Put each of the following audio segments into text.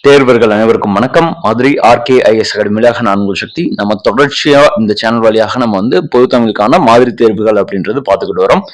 தேர்வர்கள் அனைவருக்கும் வணக்கம். மதுரை RKIS அகாடமியாக நான் உங்கள் சக்தி. நம்ம தொடர்ச்சியா இந்த சேனல் வழியாக நம்ம பொது தமிழுக்கான மாதிரி தேர்வுகள் அப்படின்றது பார்த்துக்கிட்டு வரோம்.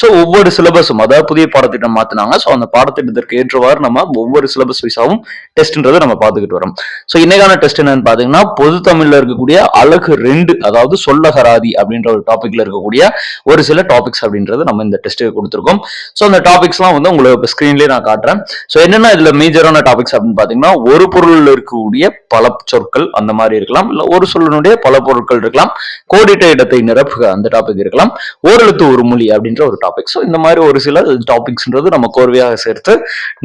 ஸோ ஒவ்வொரு சிலபஸும் அதாவது புதிய பாடத்திட்டம் மாத்தினாங்க. ஸோ அந்த பாடத்திட்டத்திற்கு ஏற்றவாறு நம்ம ஒவ்வொரு சிலபஸ் வைஸாவும் டெஸ்ட்ன்றதை நம்ம பார்த்துக்கிட்டு வரோம். ஸோ இன்னைக்கான டெஸ்ட் என்னன்னு பாத்தீங்கன்னா பொது தமிழ்ல இருக்கக்கூடிய அழகு 2 அதாவது சொல்லகராதி அப்படின்ற ஒரு டாபிக்ல இருக்கக்கூடிய ஒரு சில டாபிக்ஸ் அப்படின்றது நம்ம இந்த டெஸ்ட்டுக்கு கொடுத்துருக்கோம். ஸோ அந்த டாபிக்ஸ்லாம் உங்களுக்கு ஸ்கிரீன்லேயே நான் காட்டுறேன். ஸோ என்னென்ன இதுல மேஜரான டாபிக்ஸ் அப்படின்னு பாத்தீங்கன்னா ஒரு பொருளில் இருக்கக்கூடிய பல சொற்கள் அந்த மாதிரி இருக்கலாம், இல்ல ஒரு சொல்லினுடைய பல பொருட்கள் இருக்கலாம், கோடிட்ட இடத்தை நிரப்புக அந்த டாபிக் இருக்கலாம், ஓரெழுத்து ஒரு மொழி அப்படின்ற ஒரு டாபிக். ஸோ இந்த மாதிரி ஒரு சில டாபிக்ஸ்ன்றது நம்ம கோர்வையாக சேர்த்து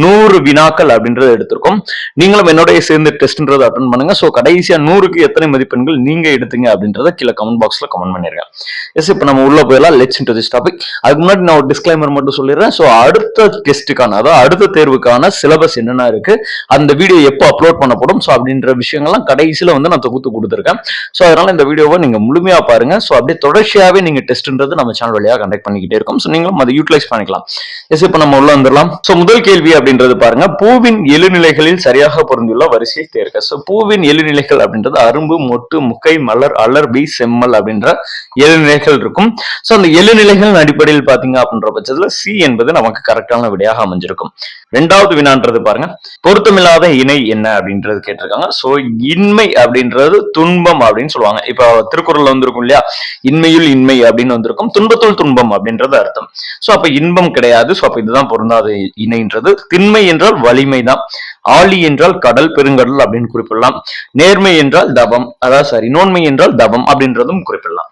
100 வினாக்கள் அப்படின்றது எடுத்திருக்கோம். நீங்களும் என்னோடய சேர்ந்து டெஸ்ட்ன்றது அட்டன் பண்ணுங்க. ஸோ கடைசியா 100க்கு எத்தனை மதிப்பெண்கள் நீங்க எடுத்தீங்க அப்படின்றத கீழே கமெண்ட் பாக்ஸ்ல கமெண்ட் பண்ணிருங்க. எஸ், இப்போ நம்ம உள்ள போயிடலாம். Let's into this topic. அதுக்கு முன்னாடி நான் ஒரு டிஸ்க்ளைமர் மட்டும் சொல்லிடுறேன். ஸோ அடுத்த டெஸ்ட்டுக்கான அதாவது அடுத்த தேர்வுக்கான சிலபஸ் என்னென்ன இருக்கு, அந்த வீடியோ எப்போ அப்லோட் பண்ணப்படும், ஸோ அப்படின்ற விஷயங்கள்லாம் கடைசியில நான் தொகுத்து கொடுத்துருக்கேன். ஸோ அதனால இந்த வீடியோவை நீங்க முழுமையா பாருங்க. ஸோ அப்படியே தொடர்ச்சியாவே நீங்க டெஸ்ட்ன்றது நம்ம சேனல் வழியாக கண்டக்ட் பண்ணிக்கிட்டே இருக்கோம். ஸோ நீங்களும் அதை யூட்டிலைஸ் பண்ணிக்கலாம். எஸ், இப்போ நம்ம உள்ள வந்துடலாம். ஸோ முதல் கேள்வி அப்படின்றது பாருங்க, பூவின் எழுநிலைகளில் சரியாக பொருந்துள்ள வரிசையை தேர்க. ஸோ பூவின் எழுநிலைகள் அப்படின்றது அரும்பு, மொட்டு, முக்கை, மலர், அலர்பி, செம்மல் அப்படின்ற 7 நிலைகள் இருக்கும். ஸோ அந்த 7 நிலைகளின் அடிப்படையில் பாத்தீங்க அப்படின்ற பட்சத்துல சி என்பது நமக்கு கரெக்டான விடையாக அமைஞ்சிருக்கும். 2வது வினான்றது பாருங்க, பொருத்தமில்லாத இணை என்ன அப்படின்றது கேட்டிருக்காங்க. ஸோ இன்மை அப்படின்றது துன்பம் அப்படின்னு சொல்லுவாங்க. இப்ப திருக்குறள்ல வந்திருக்கும் இல்லையா, இன்மையுள் இன்மை அப்படின்னு வந்திருக்கும், துன்பத்துள் துன்பம் அப்படின்றது அர்த்தம். சோ அப்ப இன்பம் கிடையாது. சோ அப்ப இதுதான் பொருந்தாத இணைன்றது. திண்மை என்றால் வலிமை தான். ஆழி என்றால் கடல், பெருங்கடல் அப்படின்னு குறிப்பிடலாம். நேர்மை என்றால் தவம், அதாவது நோன்மை என்றால் தவம் அப்படின்றதும் குறிப்பிடலாம்.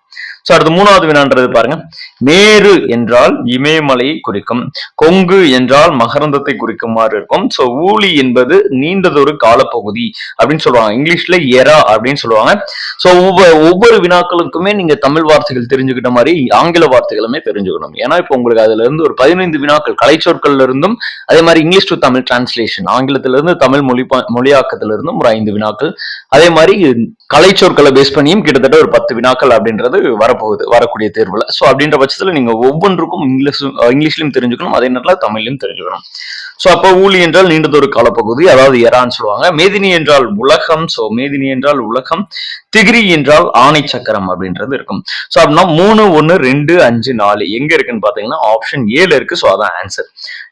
சோ அடுத்து 3வது வினான்றது பாருங்க, மேரு என்றால் இமயமலையை குறிக்கும், கொங்கு என்றால் மகரந்தத்தை குறிக்குமாறு இருக்கும். சோ ஊழி என்பது நீண்டதொரு காலப்பகுதி அப்படின்னு சொல்லுவாங்க. இங்கிலீஷ்ல எரா அப்படின்னு சொல்லுவாங்க. சோ ஒவ்வொரு வினாக்களுக்குமே நீங்க தமிழ் வார்த்தைகள் தெரிஞ்சுக்கிட்ட மாதிரி ஆங்கில வார்த்தைகளுமே தெரிஞ்சுக்கணும். ஏன்னா இப்போ உங்களுக்கு அதுல இருந்து ஒரு 15 வினாக்கள் கலைச்சொற்கள்ல இருந்தும், அதே மாதிரி இங்கிலீஷ் டு தமிழ் டிரான்ஸ்லேஷன் ஆங்கிலத்தில இருந்து தமிழ் மொழியாக்கத்தில இருந்தும் ஒரு 5 வினாக்கள், அதே மாதிரி கலைச்சொற்களை பேஸ் பண்ணியும் கிட்டத்தட்ட ஒரு 10 வினாக்கள் அப்படின்றது வரப்போகுது வரக்கூடிய தேர்வுல. சோ அப்படின்ற பட்சத்துல நீங்க ஒவ்வொன்றுக்கும் இங்கிலீஷ்லயும் தெரிஞ்சுக்கணும், அதே நேரத்தில் தமிழ்லயும் தெரிஞ்சுக்கணும். சோ அப்ப ஊழி என்றால் நீண்டதொரு காலப்பகுதி, அதாவது எரான்னு சொல்லுவாங்க. மேதினி என்றால் உலகம். சோ மேதினி என்றால் உலகம். திகிரி என்றால் ஆணை சக்கரம் அப்படின்றது இருக்கும். சோ அப்படின்னா 3, 1, 2, 5, 4 எங்க இருக்குன்னு பாத்தீங்கன்னா ஆப்ஷன் 7 இருக்கு. சோ அதான் ஆன்சர்.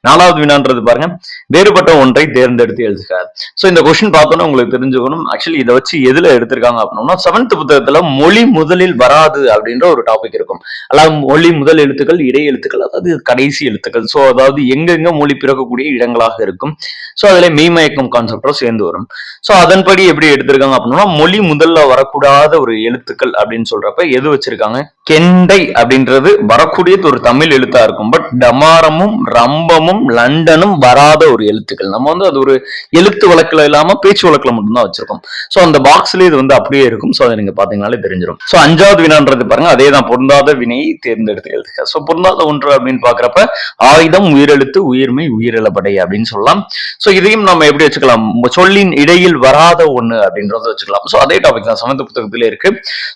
4வது வினான்றது பாருங்க, வேறுபட்ட ஒன்றை தேர்ந்தெடுத்து எழுதுக. சோ இந்த கொஸ்டின் பார்த்தோன்னா உங்களுக்கு தெரிஞ்சுக்கணும். ஆக்சுவலி இதை வச்சு எதுல எடுத்திருக்காங்க அப்படின்னா 7th புத்தகத்துல மொழி முதலில் வராது அப்படின்ற ஒரு டாபிக் இருக்கும். அதாவது மொழி முதல் எழுத்துக்கள், இடை எழுத்துக்கள், அதாவது கடைசி எழுத்துக்கள். சோ அதாவது எங்கெங்க மொழி பிறக்கக்கூடிய இடங்களாக இருக்கும். சோ அதுல மெய்மயக்கம் கான்செப்டும் சேர்ந்து வரும். சோ அதன்படி எப்படி எடுத்திருக்காங்க அப்படின்னா மொழி முதல்ல வரக்கூடாத ஒரு எழுத்துக்கள் அப்படின்னு சொல்றப்ப எது வச்சிருக்காங்க, கெண்டை அப்படின்றது வரக்கூடியது ஒரு தமிழ் எழுத்தா இருக்கும். பட் டமாரமும் ரம்பமும் லண்டனும் வராத ஒரு எழுத்துக்கள். நம்ம அது ஒரு எழுத்து வழக்குல இல்லாம பேச்சு வழக்குல மட்டும்தான் வச்சிருக்கோம். சோ அந்த பாக்ஸ்ல இது அப்படியே இருக்கும். சோ அதை நீங்க பாத்தீங்கன்னாலே தெரிஞ்சிடும். சோ 5வது வினான்றது பாருங்க, அதே தான், பொருந்தாத வினையை தேர்ந்தெடுத்து எழுதுக. சோ பொருந்தாத ஒன்று அப்படின்னு பாக்குறப்ப ஆயுதம், உயிரெழுத்து, உயிர்மை, உயிரிழப்படை அப்படின்னு சொல்லலாம். சோ இதையும் நம்ம எப்படி வச்சுக்கலாம், சொல்லின் இடையில் வராத ஒண்ணு அப்படின்றத வச்சுக்கலாம். சோ அதே டாபிக் தான் 7th புத்தகத்திலே இருக்கு.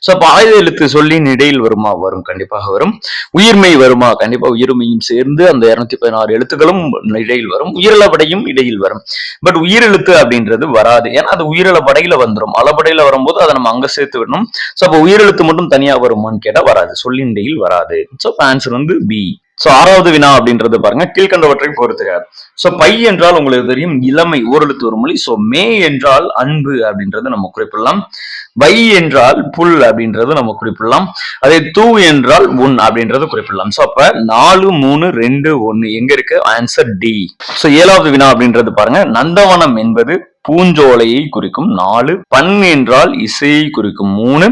சோ அப்ப ஆயுத எழுத்து சொல்லின் இடையில் வருமா, வரும், கண்டிப்பாக வரும். உயிர்மை வருமா, கண்டிப்பா உயிர்மையும் சேர்ந்து அந்த 216 எழுத்துக்களும் இடையில் வரும். உயிரிழப்படையும் இடையில் வரும். பட் உயிரெழுத்து அப்படின்றது வராது. ஏன்னா அது உயிரிழப்படையில வந்துடும். அளபடையில வரும்போது அதை நம்ம அங்க சேர்த்து விடணும். சோ அப்ப உயிரெழுத்து மட்டும் தனியா வருமான்னு கேட்டா வராது, சொல்லின் இடையில் வராது. So answer B. சோ 6வது வினா அப்படின்றது பாருங்க, கீழ்கண்டவற்றை பொறுத்துக. சோ பை என்றால் உங்களுக்கு தெரியும் இளமை, ஓரெழுத்து ஒரு மொழி. சோ மே என்றால் அன்பு அப்படின்றது நம்ம குறிப்பிடலாம். வை என்றால் புல் அப்படின்றது நம்ம குறிப்பிடலாம். அதே தூ என்றால் உன் அப்படின்றது குறிப்பிடலாம். சோ அப்ப 4, 3, 2, 1 எங்க இருக்கு, ஆன்சர் டி. சோ 7வது வினா அப்படின்றது பாருங்க, நந்தவனம் என்பது பூஞ்சோலையை குறிக்கும். 4, பண் என்றால் இசையை குறிக்கும். 3,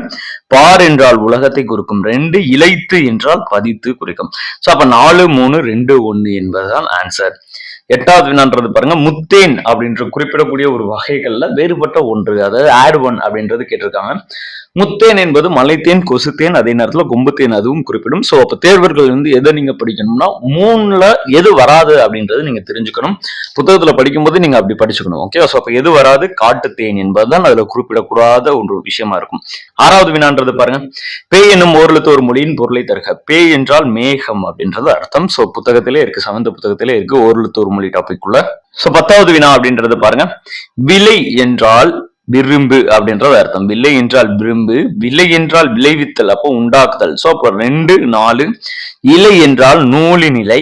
பார் என்றால் உலகத்தை குறிக்கும். 2, இலைத்து என்றால் பதித்து குறிக்கும். சோ அப்ப 4, 3, 2, 1 என்பதுதான் ஆன்சர். 8வது வினான்றது பாருங்க, முத்தேன் அப்படின்ற குறிப்பிடக்கூடிய ஒரு வகைகள்ல வேறுபட்ட ஒன்று, அதாவது ஆட் ஒன் அப்படின்றது கேட்டிருக்காங்க. முத்தேன் என்பது மலைத்தேன், கொசுத்தேன், அதே நேரத்துல கொம்புத்தேன் அதுவும் குறிப்பிடும். சோ அப்ப தேர்வர்கள் எதை நீங்க படிக்கணும்னா 3ல எது வராது அப்படின்றது நீங்க தெரிஞ்சுக்கணும். புத்தகத்துல படிக்கும்போது நீங்க அப்படி படிச்சுக்கணும். ஓகே, சோ அப்ப எது வராது? காட்டுத்தேன் என்பதுதான் அதுல குறிப்பிடக்கூடாத ஒரு விஷயமா இருக்கும். 6வது வினான்றது பாருங்க. பேய் என்னும் ஓரெழுத்து ஒரு மொழியின் பொருளை தருக. பேய் என்றால் மேகம் அப்படின்றது அர்த்தம். சோ புத்தகத்திலே இருக்கு, 7th புத்தகத்திலே இருக்கு ஓரெழுத்து ஒரு மொழி டாபிக் உள்ள. சோ 10வது வினா அப்படின்றது பாருங்க. விலை என்றால் விரும்பு அப்படின்றது அர்த்தம். விலை என்றால் விரும்பு, விலை என்றால் விளைவித்தல், அப்போ உண்டாக்குதல். சோ அப்போ 2, 4. இலை என்றால் நூலின் இலை,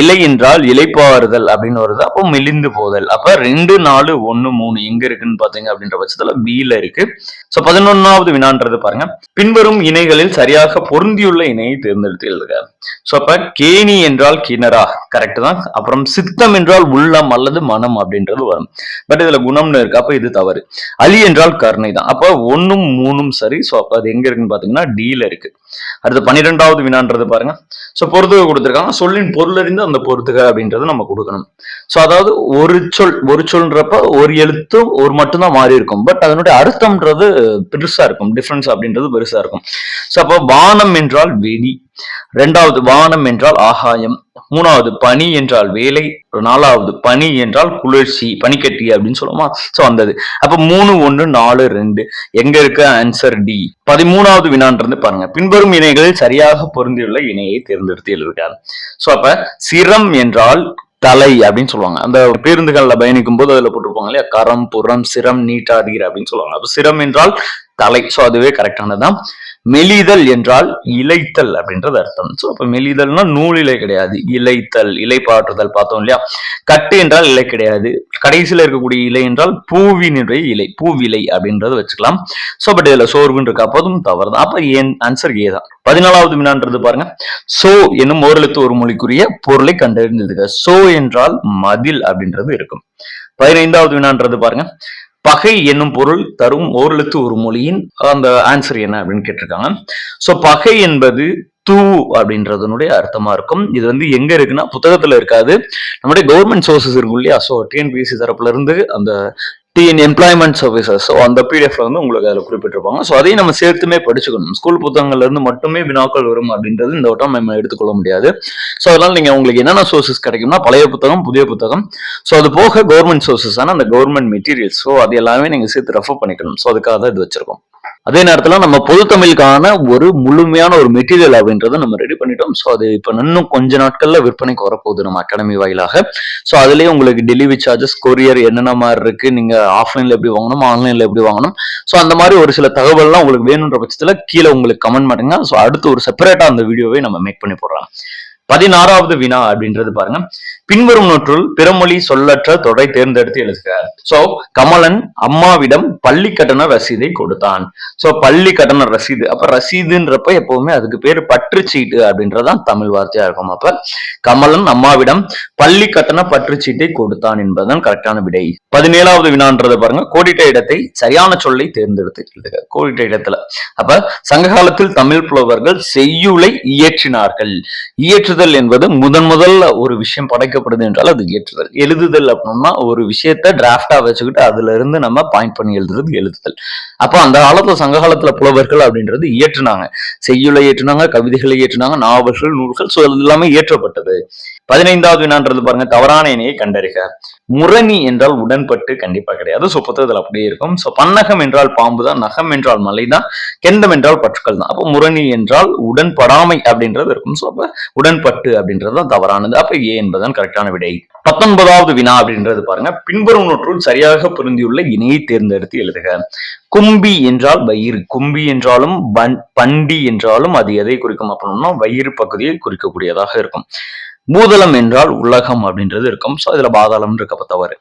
இலை என்றால் இலைப்பாறுதல் அப்படின்னு வருது. அப்போ மெலிந்து போதல். அப்ப 2, 4, 1, 3 எங்க இருக்குன்னு பாத்தீங்க அப்படின்ற பட்சத்துல பில இருக்கு. சோ 11வது வினான்றது பாருங்க. பின்வரும் இணைகளில் சரியாக பொருந்தியுள்ள இணையை தேர்ந்தெடுத்து எழுதுக. சோ அப்ப கேணி என்றால் கிணறா, கரெக்ட் தான். அப்புறம் சித்தம் என்றால் உள்ளம் அல்லது மனம் அப்படின்றது வரும். பட் இதுல குணம்னு இருக்கு, அப்ப இது தவறு. அலி என்றால் கருணை தான். அப்ப 1ம் 3ம் சரி. சோ அப்ப அது எங்க இருக்குன்னு பாத்தீங்கன்னா டில இருக்கு. அடுத்து 12வது வினான்றது பாருங்க. சோ பொறுத்துக கொடுத்திருக்காங்க. சொல்லின் பொருள் அறிந்து அந்த பொறுத்துக அப்படின்றது நம்ம கொடுக்கணும். சோ அதாவது ஒரு சொல்றப்ப ஒரு எழுத்து ஒரு மட்டும்தான் மாறி இருக்கும். பட் அதனுடைய அர்த்தம்ன்றது பெருசா இருக்கும், டிஃபரன்ஸ் அப்படின்றது பெருசா இருக்கும். சோ அப்போ வானம் என்றால் வெடி, 2வது வானம் என்றால் ஆகாயம், 3வது பனி என்றால் வேலை, 4வது பனி என்றால் குளிர்ச்சி, பனிக்கட்டி அப்படின்னு சொல்லுமா. சோ வந்தது. அப்ப 3, 1, 4, 2 எங்க இருக்க? Answer D. 13வது வினான்றது பாருங்க. பின்வரும் இணைகளில் சரியாக பொருந்தியுள்ள இணையை தேர்ந்தெடுத்து எழுதுகிறார். சோ அப்ப சிரம் என்றால் தலை அப்படின்னு சொல்லுவாங்க. அந்த பேருந்துகள்ல பயணிக்கும் போது அதுல போட்டிருப்பாங்க இல்லையா, கரம், புறம், சிரம், நீட்டாதீர் அப்படின்னு சொல்லுவாங்க. அப்ப சிரம் என்றால் தலை. சோ அதுவே கரெக்டானதான். மெலிதல் என்றால் இலைத்தல் அப்படின்றது அர்த்தம். சோ அப்ப மெலிதல்னா நூல் இலை கிடையாது, இலைத்தல், இலைப்பாற்றுதல் பார்த்தோம் இல்லையா. கட்டு என்றால் இலை கிடையாது. கடைசியில இருக்கக்கூடிய இலை என்றால் பூவினுடைய இலை, பூவிலை அப்படின்றத வச்சுக்கலாம். சோ பட் இதுல சோர்வுன்னு இருக்கா, அப்போதும் தவறுதான். அப்ப ஏன் ஆன்சர் ஏ தான். 14வது வினான்றது பாருங்க. சோ என்னும் ஓரெழுத்து ஒரு மொழிக்குரிய பொருளை கண்டறிந்ததுங்க. சோ என்றால் மதில் அப்படின்றது இருக்கும். 15வது வினான்றது பாருங்க. பகை என்னும் பொருள் தரும் ஓரெழுத்து ஒரு மொழியின் அந்த ஆன்சர் என்ன அப்படின்னு கேட்டிருக்காங்க. சோ பகை என்பது தூ அப்படின்றதனுடைய அர்த்தமா இருக்கும். இது எங்க இருக்குன்னா புத்தகத்துல இருக்காது, நம்முடைய கவர்மெண்ட் சோர்சஸ் இருக்கும் இல்லையா. சோ டிஎன்பிஎஸ்சி தரப்புல இருந்து அந்த டிஎன் எம்ப்ளாய்மெண்ட் சர்வீசஸ், ஸோ அந்த பிடிஎஃப்ல உங்களுக்கு அதில் குறிப்பிட்டிருப்பாங்க. ஸோ அதையும் நம்ம சேர்த்துமே படிச்சுக்கணும். ஸ்கூல் புத்தகங்கள்ல இருந்து மட்டுமே வினாக்கள் வரும் அப்படின்றது இந்த வட்டம் நம்ம எடுத்துக்கொள்ள முடியாது. ஸோ அதனால நீங்க உங்களுக்கு என்னென்ன சோர்சஸ் கிடைக்கும்னா பழைய புத்தகம், புதிய புத்தகம், ஸோ அது போக கவர்மெண்ட் சோர்சஸ் ஆன அந்த கவர்மெண்ட் மெட்டீரியல்ஸ், ஸோ அது எல்லாமே நீங்க சேர்த்து ரெஃபர் பண்ணிக்கணும். ஸோ அதுக்காக தான் இது வச்சிருக்கோம். அதே நேரத்துல நம்ம பொது தமிழுக்கான ஒரு முழுமையான ஒரு மெட்டீரியல் அப்படின்றத நம்ம ரெடி பண்ணிட்டோம். ஸோ அது இப்போ இன்னும் கொஞ்ச நாட்கள்ல விற்பனைக்கு வரப்போகுது நம்ம அகாடமி வாயிலாக. ஸோ அதுலயே உங்களுக்கு டெலிவரி சார்ஜஸ், கொரியர் என்னென்ன மாதிரி இருக்கு, நீங்க ஆஃப்லைன்ல எப்படி வாங்கணும், ஆன்லைன்ல எப்படி வாங்கணும், ஸோ அந்த மாதிரி ஒரு சில தகவல்லாம் உங்களுக்கு வேணுன்ற பட்சத்துல கீழே உங்களுக்கு கமெண்ட் பண்ணுங்க. ஸோ அடுத்து ஒரு செப்பரேட்டா அந்த வீடியோவை நம்ம மேக் பண்ணி போடுறோம். 16வது வினா அப்படின்றது பாருங்க. பின்வரும் நூற்றுள் பிறமொழி சொல்லற்ற தொடரை தேர்ந்தெடுத்து எழுதுக. சோ கமலன் அம்மாவிடம் பள்ளி கட்டண ரசீதை கொடுத்தான். சோ பள்ளி கட்டண ரசீது, அப்ப ரசீதுன்றப்ப எப்பவுமே அதுக்கு பேரு பற்றுச்சீட்டு அப்படின்றதான் தமிழ் வார்த்தையா இருக்கும். அப்ப கமலன் அம்மாவிடம் பள்ளி கட்டண பற்றுச்சீட்டை கொடுத்தான் என்பதுதான் கரெக்டான விடை. 17வது வினான்றத பாருங்க. கோடிட்ட இடத்தை சரியான சொல்லை தேர்ந்தெடுத்து எழுதுக. கோடிட்ட இடத்துல அப்ப சங்க காலத்தில் தமிழ் புலவர்கள் செய்யுளை இயற்றினார்கள். இயற்றுதல் என்பது முதல்ல ஒரு விஷயம் படைக்கப்படுது என்றால் அது இயற்றுதல். எழுதுதல் அப்படின்னா ஒரு விஷயத்த டிராஃப்டா வச்சுக்கிட்டு அதுல இருந்து நம்ம பாயிண்ட் பண்ணி எழுதுறது எழுதுதல். அப்ப அந்த காலத்துல சங்க காலத்துல புலவர்கள் அப்படின்றது இயற்றுனாங்க, செய்யுளை இயற்றுனாங்க, கவிதைகளை இயற்றுனாங்க, நாவல்கள், நூல்கள், ஸோ அது எல்லாமே இயற்றப்பட்டது. 15வது வினான்றது பாருங்க. தவறான இணையை கண்டறிக. முரணி என்றால் உடன்பட்டு கண்டிப்பா கிடையாது. சோ புத்தகத்தில் அப்படியே இருக்கும். சோ பன்னகம் என்றால் பாம்பு தான், நகம் என்றால் மலை தான், கெண்டம் என்றால் பற்றுக்கள் தான். அப்போ முரணி என்றால் உடன்படாமை அப்படின்றது இருக்கும். சோ அப்ப உடன்பட்டு அப்படின்றது தான் தவறானது. அப்ப ஏ என்பதுதான் கரெக்டான விடை. 19வது வினா அப்படின்றது பாருங்க. பின்வரும் நூற்றுள் சரியாக பொருந்தியுள்ள இணையை தேர்ந்தெடுத்து எழுதுக. கும்பி என்றால் வயிறு, கும்பி என்றாலும் பண்டி என்றாலும் அது எதை குறிக்கும் அப்படின்னா வயிறு பகுதியை குறிக்கக்கூடியதாக இருக்கும். பூதளம் என்றால் உலகம் அப்படின்றது இருக்கும். சோ இதுல பாதாளம் இருக்கப்ப தவறு.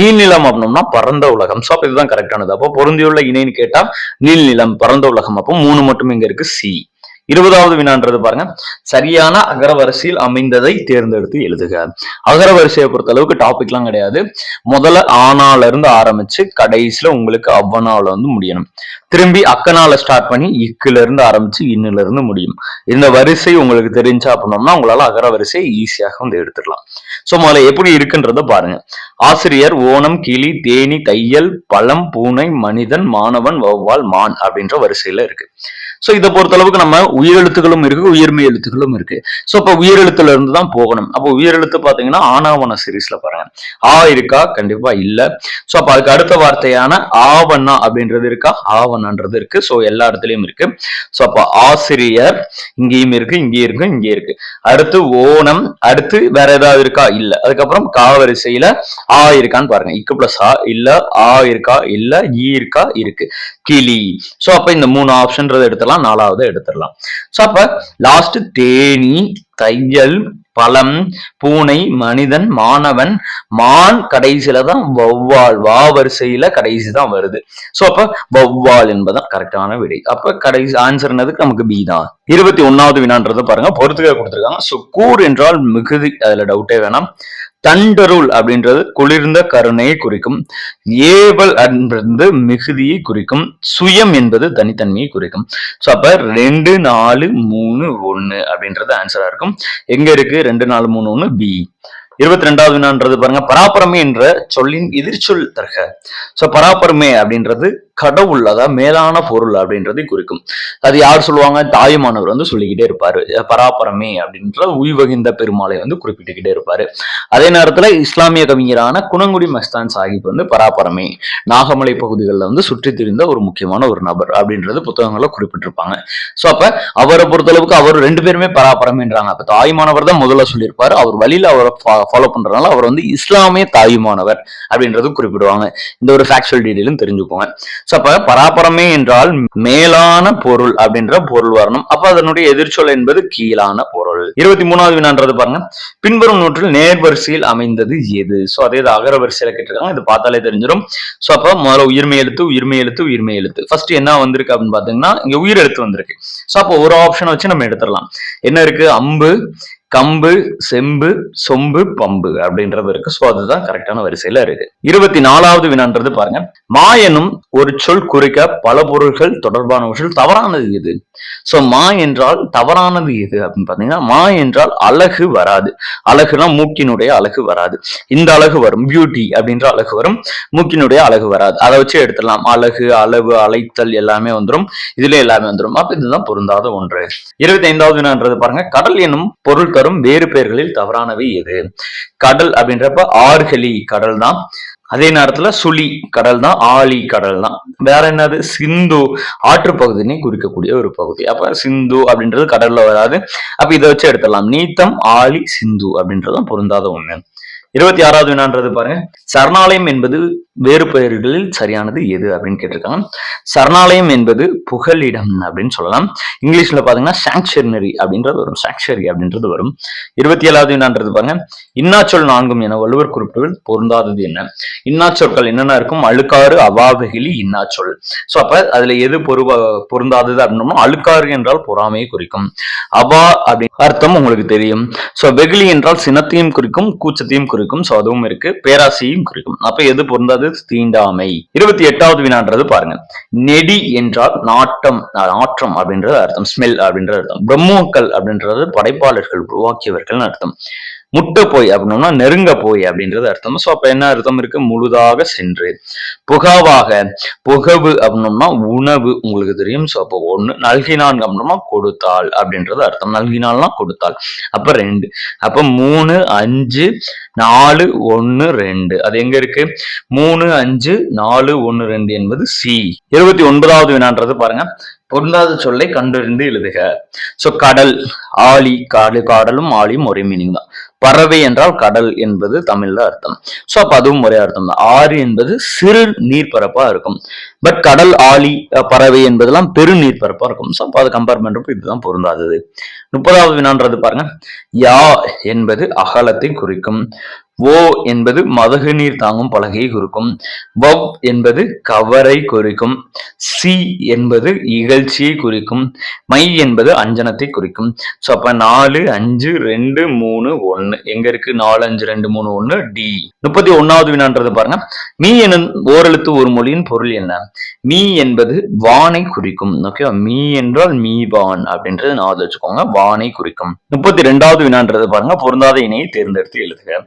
நீள்நிலம் அப்படின்னா பரந்த உலகம். சோ அப்ப இதுதான் கரெக்டானது. அப்போ பொருந்தியுள்ள இணைன்னு கேட்டா நீள்நிலம், பரந்த உலகம். அப்போ 3 மட்டும் இங்க இருக்கு, சி. 20வது வினான்றது பாருங்க. சரியான அகரவரிசையில் அமைந்ததை தேர்ந்தெடுத்து எழுதுக. அகரவரிசையை பொறுத்த அளவுக்கு டாபிக் எல்லாம் கிடையாது. முதல்ல ஆனால இருந்து ஆரம்பிச்சு கடைசியில உங்களுக்கு அவ்வனால முடியணும். திரும்பி அக்கனால ஸ்டார்ட் பண்ணி இக்குல இருந்து ஆரம்பிச்சு இன்னுல இருந்து முடியும். இந்த வரிசை உங்களுக்கு தெரிஞ்சா அப்படின்னோம்னா உங்களால அகரவரிசை ஈஸியாக எடுத்துடலாம். சோ முதல்ல எப்படி இருக்குன்றத பாருங்க. ஆசிரியர், ஓணம், கிளி, தேனி, தையல், பழம், பூனை, மனிதன், மாணவன், வௌவால், மான் அப்படின்ற வரிசையில இருக்கு. சோ இதை பொறுத்த அளவுக்கு நம்ம உயிரெழுத்துகளும் இருக்கு, உயிர்மெய் எழுத்துக்களும் இருக்கு. சோ இப்ப உயிரெழுத்துல இருந்து தான் போகணும். அப்போ உயிரெழுத்து பாத்தீங்கன்னா ஆனாவன சீரீஸ்ல பாருங்க. ஆ இருக்கா? கண்டிப்பா இல்ல. சோ அப்ப அதுக்கு அடுத்த வார்த்தையான ஆவண்ணா அப்படின்றது இருக்கா? ஆவண்ணான்றது இருக்கு. சோ எல்லா இடத்துலயும் இருக்கு. சோ அப்ப ஆசிரியர் இங்கேயும் இருக்கு, இங்கேயும் இருக்கு, இங்கே இருக்கு. அடுத்து ஓணம், அடுத்து வேற ஏதாவது இருக்கா? இல்ல. அதுக்கப்புறம் காவரிசையில ஆ இருக்கான்னு பாருங்க. இக்கு பிளஸ் ஆ இல்ல, ஆ இருக்கா? இல்ல, ஈ இருக்கா? இருக்கு. கிளி. சோ அப்ப இந்த 3 ஆப்ஷன்றது எடுத்துடலாம், 4வது எடுத்துடலாம். சோ அப்ப லாஸ்ட் தேனி, தையல், பழம், பூனை, மனிதன், மாணவன், மான், கடைசியில தான் வௌவால். வா வரிசையில கடைசி தான் வருது. சோ அப்ப வௌவால் என்பதான் கரெக்டான விடை. அப்ப கடைசி ஆன்சர் என்னதுக்கு? நமக்கு பி தான். 21வது வினான்றதை பாருங்க, பொறுத்துக்க கொடுத்திருக்காங்க. சோ கூர் என்றால் மிகுதி, அதுல டவுட்டே வேணாம். தண்டருள் அப்படின்றது குளிர்ந்த கருணையை குறிக்கும். ஏவல் என்பது மிகுதியை குறிக்கும். சுயம் என்பது தனித்தன்மையை குறிக்கும். சோ அப்ப 2, 4, 3, 1 அப்படின்றது ஆன்சரா இருக்கும். எங்க இருக்கு 2, 4, 3, 1? பி. 22வது வினான்றது பாருங்க, பராபரமே என்ற சொல்லின் எதிர்ச்சொல் தருக. சோ பராபரமே அப்படின்றது கடவுள், அதாவது மேலான பொருள் அப்படின்றதை குறிக்கும். அது யார் சொல்லுவாங்க? தாயுமானவர் வந்து சொல்லிக்கிட்டே இருப்பாரு. பராபரமே அப்படின்ற உய்வகிந்த பெருமாளை வந்து குறிப்பிட்டுக்கிட்டே இருப்பாரு. அதே நேரத்துல இஸ்லாமிய கவிஞரான குணங்குடி மஸ்தான் சாஹிப் வந்து பராபரமே நாகமலை பகுதிகளில் வந்து சுற்றி திரிந்த ஒரு முக்கியமான ஒரு நபர் அப்படின்றது புத்தகங்கள்ல குறிப்பிட்டிருப்பாங்க. சோ அப்ப அவரை பொறுத்தளவுக்கு அவர் 2 பேருமே பராபரமேன்றாங்க. அப்ப தாயுமானவர் தான் முதல்ல சொல்லியிருப்பாரு. அவர் வழியில அவரை ஃபாலோ பண்றதுனால அவர் வந்து இஸ்லாமிய தாயுமானவர் அப்படின்றது குறிப்பிடுவாங்க. இந்த ஒரு ஃபேக்சுவல் டீடைலும் தெரிஞ்சுக்கோங்க. அப்ப பராபரமே என்றால் மேலான பொருள் அப்படின்ற பொருள் வரணும். அப்ப அதனுடைய எதிர்ச்சொல் என்பது கீழான பொருள். 23வது வினான்றது பாருங்க, பின்வரும் நூற்றில் நேர்வரிசையில் அமைந்தது எது? சோ அதே அகர வரிசையில கேட்டிருக்காங்க. இது பார்த்தாலே தெரிஞ்சிடும். சோ அப்ப முதல்ல உயிர்மெய் எழுத்து, உயிர்மெய் எழுத்து, உயிர்மெய் எழுத்து. ஃபர்ஸ்ட் என்ன வந்திருக்கு அப்படின்னு பாத்தீங்கன்னா இங்க உயிர் எழுத்து வந்திருக்கு. சோ அப்போ ஒரு ஆப்ஷன் வச்சு நம்ம எடுத்துடலாம். என்ன இருக்கு? அம்பு, கம்பு, செம்பு, சொம்பு, பம்பு அப்படின்றது இருக்கு. சோ அதுதான் கரெக்டான வரிசையில இருக்கு. 24வது வினான்றது பாருங்க, மா எனும் ஒரு சொல் குறிக்க பல பொருள்கள் தொடர்பானவற்றில் தவறானது எது? சோ மா என்றால் தவறானது எது அப்படின்னு பாத்தீங்கன்னா, மா என்றால் அழகு வராது. அழகுனா மூக்கினுடைய அழகு வராது. இந்த அழகு வரும், பியூட்டி அப்படின்ற அழகு வரும், மூக்கினுடைய அழகு வராது. அதை வச்சு எடுத்துடலாம். அழகு, அளவு, அழைத்தல் எல்லாமே வந்துடும். இதுல எல்லாமே வந்துடும். அப்ப இதுதான் பொருந்தாத ஒன்று. 25வது வினான்றது பாருங்க, கடல் எனும் பொருள் தரும் வேறு பெயர்களில் தவறானவை எது? கடல் அப்படின்றப்ப ஆர்கலி கடல் தான். அதே நேரத்துல சுழி கடல் தான், ஆழி கடல் தான். வேற என்னது? சிந்து ஆற்று பகுதியை குறிக்கக்கூடிய ஒரு பகுதி. அப்ப சிந்து அப்படின்றது கடல்ல வராது. அப்ப இதை வச்சு எடுத்துடலாம். நீத்தம், ஆழி, சிந்து அப்படின்றதும் பொருந்தாத ஒண்ணு. 26வது வினான்றது பாருங்க, சரணாலயம் என்பது வேறு பெயர்களில் சரியானது எது அப்படின்னு கேட்டிருக்காங்க. சரணாலயம் என்பது புகலிடம் அப்படின்னு சொல்லலாம். இங்கிலீஷ்ல பாத்தீங்கன்னா சாங்சுரி அப்படின்றது வரும். சாங்சுரி அப்படின்றது வரும். 27வது வினான்றது பாருங்க, இன்னாச்சொல் 4 என வள்ளுவர் குறிப்புகள் பொருந்தாதது என்ன? இன்னாச்சொற்கள் என்னென்ன இருக்கும்? அழுக்காறு, அவாவெகிலி, இன்னாச்சொல். சோ அப்ப அதுல எது பொருந்தாதது அப்படின்னா, அழுக்காறு என்றால் பொறாமையை குறிக்கும். அவா அப்படின்னு அர்த்தம் உங்களுக்கு தெரியும். சோ வெகுளி என்றால் சினத்தையும் குறிக்கும், கூச்சத்தையும் குறிக்கும். சோ அதுவும் இருக்கு. பேராசையும் குறிக்கும். அப்ப எது பொருந்தாது? தீண்டாமை. 28வது வினான்றது பாருங்க, நெடி என்றால் நாட்டம், நாற்றம் அப்படின்றது அர்த்தம். ஸ்மெல் அப்படின்றது அர்த்தம். பிரம்மோக்கள் அப்படின்றது படைப்பாளர்கள், உருவாக்கியவர்கள் அர்த்தம். முட்ட போய் அப்படின்னா நெருங்க போய் அப்படின்றது அர்த்தம். சோ அப்ப என்ன அர்த்தம் இருக்கு? முழுதாக சென்று. புகாவாக, புகவு அப்படின்னோம்னா உணவு, உங்களுக்கு தெரியும். சோ அப்போ 1. நல்கினான் அப்படின்னா கொடுத்தாள் அப்படின்றது அர்த்தம். நல்கினால்னா கொடுத்தாள். அப்ப 2. அப்ப 3, 5, 4, 1, 2. அது எங்க இருக்கு? 3, 5, 4, 1, 2 என்பது சி. 29வது வினான்றது பாருங்க, பொருந்தாத சொல்லை கண்டறிந்து எழுதுக. சோ கடல், ஆழி, காடலும் ஆழியும் ஒரே மீனிங் தான். பறவை என்றால் கடல் என்பது தமிழ்ல அர்த்தம். சோ அப்ப அதுவும் ஒரே அர்த்தம் தான். ஆறு என்பது சிறு நீர்ப்பரப்பா இருக்கும். பட் கடல், ஆழி, பறவை என்பதெல்லாம் பெரு நீர்ப்பரப்பா இருக்கும். சோ அப்ப அதை கம்பேர் பண்றப்ப இதுதான் பொருந்தாதது. 30வது வினான்றது பாருங்க, யா என்பது அகலத்தை குறிக்கும். ஓ என்பது மதகு நீர் தாங்கும் பலகையை குறிக்கும். வவ் என்பது கவரை குறிக்கும். சி என்பது இகழ்ச்சியை குறிக்கும். மை என்பது அஞ்சனத்தை குறிக்கும். ஸோ அப்ப 4, 5, 2, 3, 1 எங்க இருக்கு? 4, 5, 2, 3, 1 டி. 31வது வினான்றது பாருங்க. மீ எனும் ஓரெழுத்து ஒரு மொழியின் பொருள் என்ன? மீ என்பது வானை குறிக்கும். ஓகேவா? மீ என்றால் மீவான் அப்படின்றது ஞாபகம் வச்சுக்கோங்க. வானை குறிக்கும். 32வது வினான்றது பாருங்க. பொருந்தாத இணையை தேர்ந்தெடுத்து எழுதுக.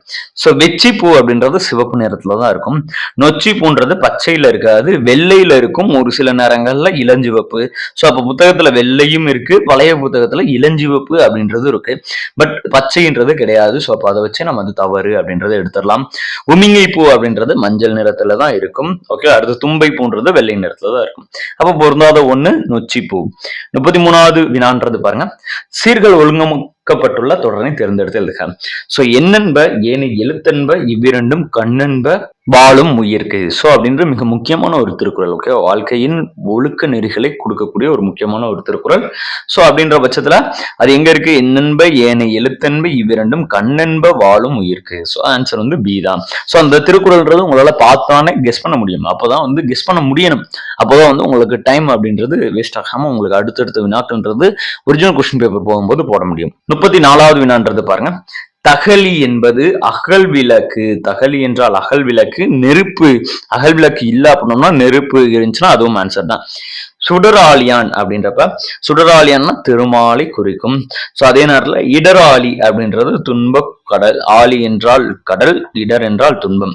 சோ வெச்சி பூ அப்படின்றது சிவப்பு நிறத்துல தான் இருக்கும். நொச்சி பூன்றது பச்சையில இருக்காது, வெள்ளையில இருக்கும். ஒரு சில நேரங்கள்ல இளஞ்சிவப்பு. சோ அப்ப புத்தகத்துல வெள்ளையும் இருக்கு, பழைய புத்தகத்துல இளஞ்சிவப்பு அப்படின்றது இருக்கு. பட் பச்சைன்றது கிடையாது. சோ அப்ப அதை வச்சு நம்ம அது தவறு அப்படின்றத எடுத்துடலாம். உமிங்கை பூ அப்படின்றது மஞ்சள் நிறத்துல தான் இருக்கும். ஓகே, அடுத்து தும்பை பூன்றது வெள்ளை நிறத்துல தான் இருக்கும். அப்ப பொருந்தாத ஒண்ணு நொச்சி பூ. 33வது வினான்றது பாருங்க. சீர்கள் ஒழுங்கமைக்கப்பட்டுள்ள தொடரை தேர்ந்தெடுத்து எழுதுக. சோ எண்ணென்ப ஏனை எழுத்தென்ப இவ்விரண்டும் கண்ணென்ப வாழும் உயிர்க்கு. சோ அப்படின்ற மிக முக்கியமான ஒரு திருக்குறள். ஓகே, வாழ்க்கையின் ஒழுக்க நெறிகளை கொடுக்கக்கூடிய ஒரு முக்கியமான ஒரு திருக்குறள். சோ அப்படின்ற பட்சத்துல அது எங்க இருக்கு? எண்ணென்ப ஏனை எழுத்தென்ப இவ்விரண்டும் கண்ணென்ப வாழும் உயிர்க்கு. சோ ஆன்சர் வந்து பி தான். சோ அந்த திருக்குறள்ன்றது உங்களால பார்த்தானே கெஸ் பண்ண முடியும். அப்பதான் வந்து கெஸ் பண்ண முடியணும். அப்போதான் வந்து உங்களுக்கு டைம் அப்படின்றது வேஸ்ட் ஆகாம உங்களுக்கு அடுத்தடுத்த வினாக்கள்ன்றது ஒரிஜினல் கொஸ்டின் பேப்பர் போகும்போது போட முடியும். 34வது வினான்றது பாருங்க. தகழி என்பது அகல் விளக்கு. தகழி என்றால் அகல் விளக்கு. நெருப்பு, அகல் விளக்கு இல்ல அப்படின்னோம்னா நெருப்பு இருந்துச்சுன்னா அதுவும் ஆன்சர் தான். சுடராளியான் அப்படின்றப்ப சுடராளியான்னா திருமாலை குறிக்கும். சோ அதே நேரத்துல இடராளி அப்படின்றது துன்ப கடல். ஆளி என்றால் கடல், இடர் என்றால் துன்பம்.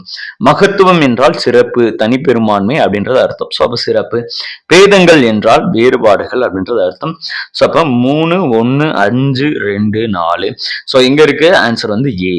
மகத்துவம் என்றால் சிறப்பு, தனிப்பெரும்பான்மை அப்படின்றது அர்த்தம். சோ அப்ப சிறப்பு. பேதங்கள் என்றால் வேறுபாடுகள் அப்படின்றது அர்த்தம். சோ அப்ப 3, 1, 5, 2, 4. சோ எங்க இருக்கு? ஆன்சர் வந்து ஏ.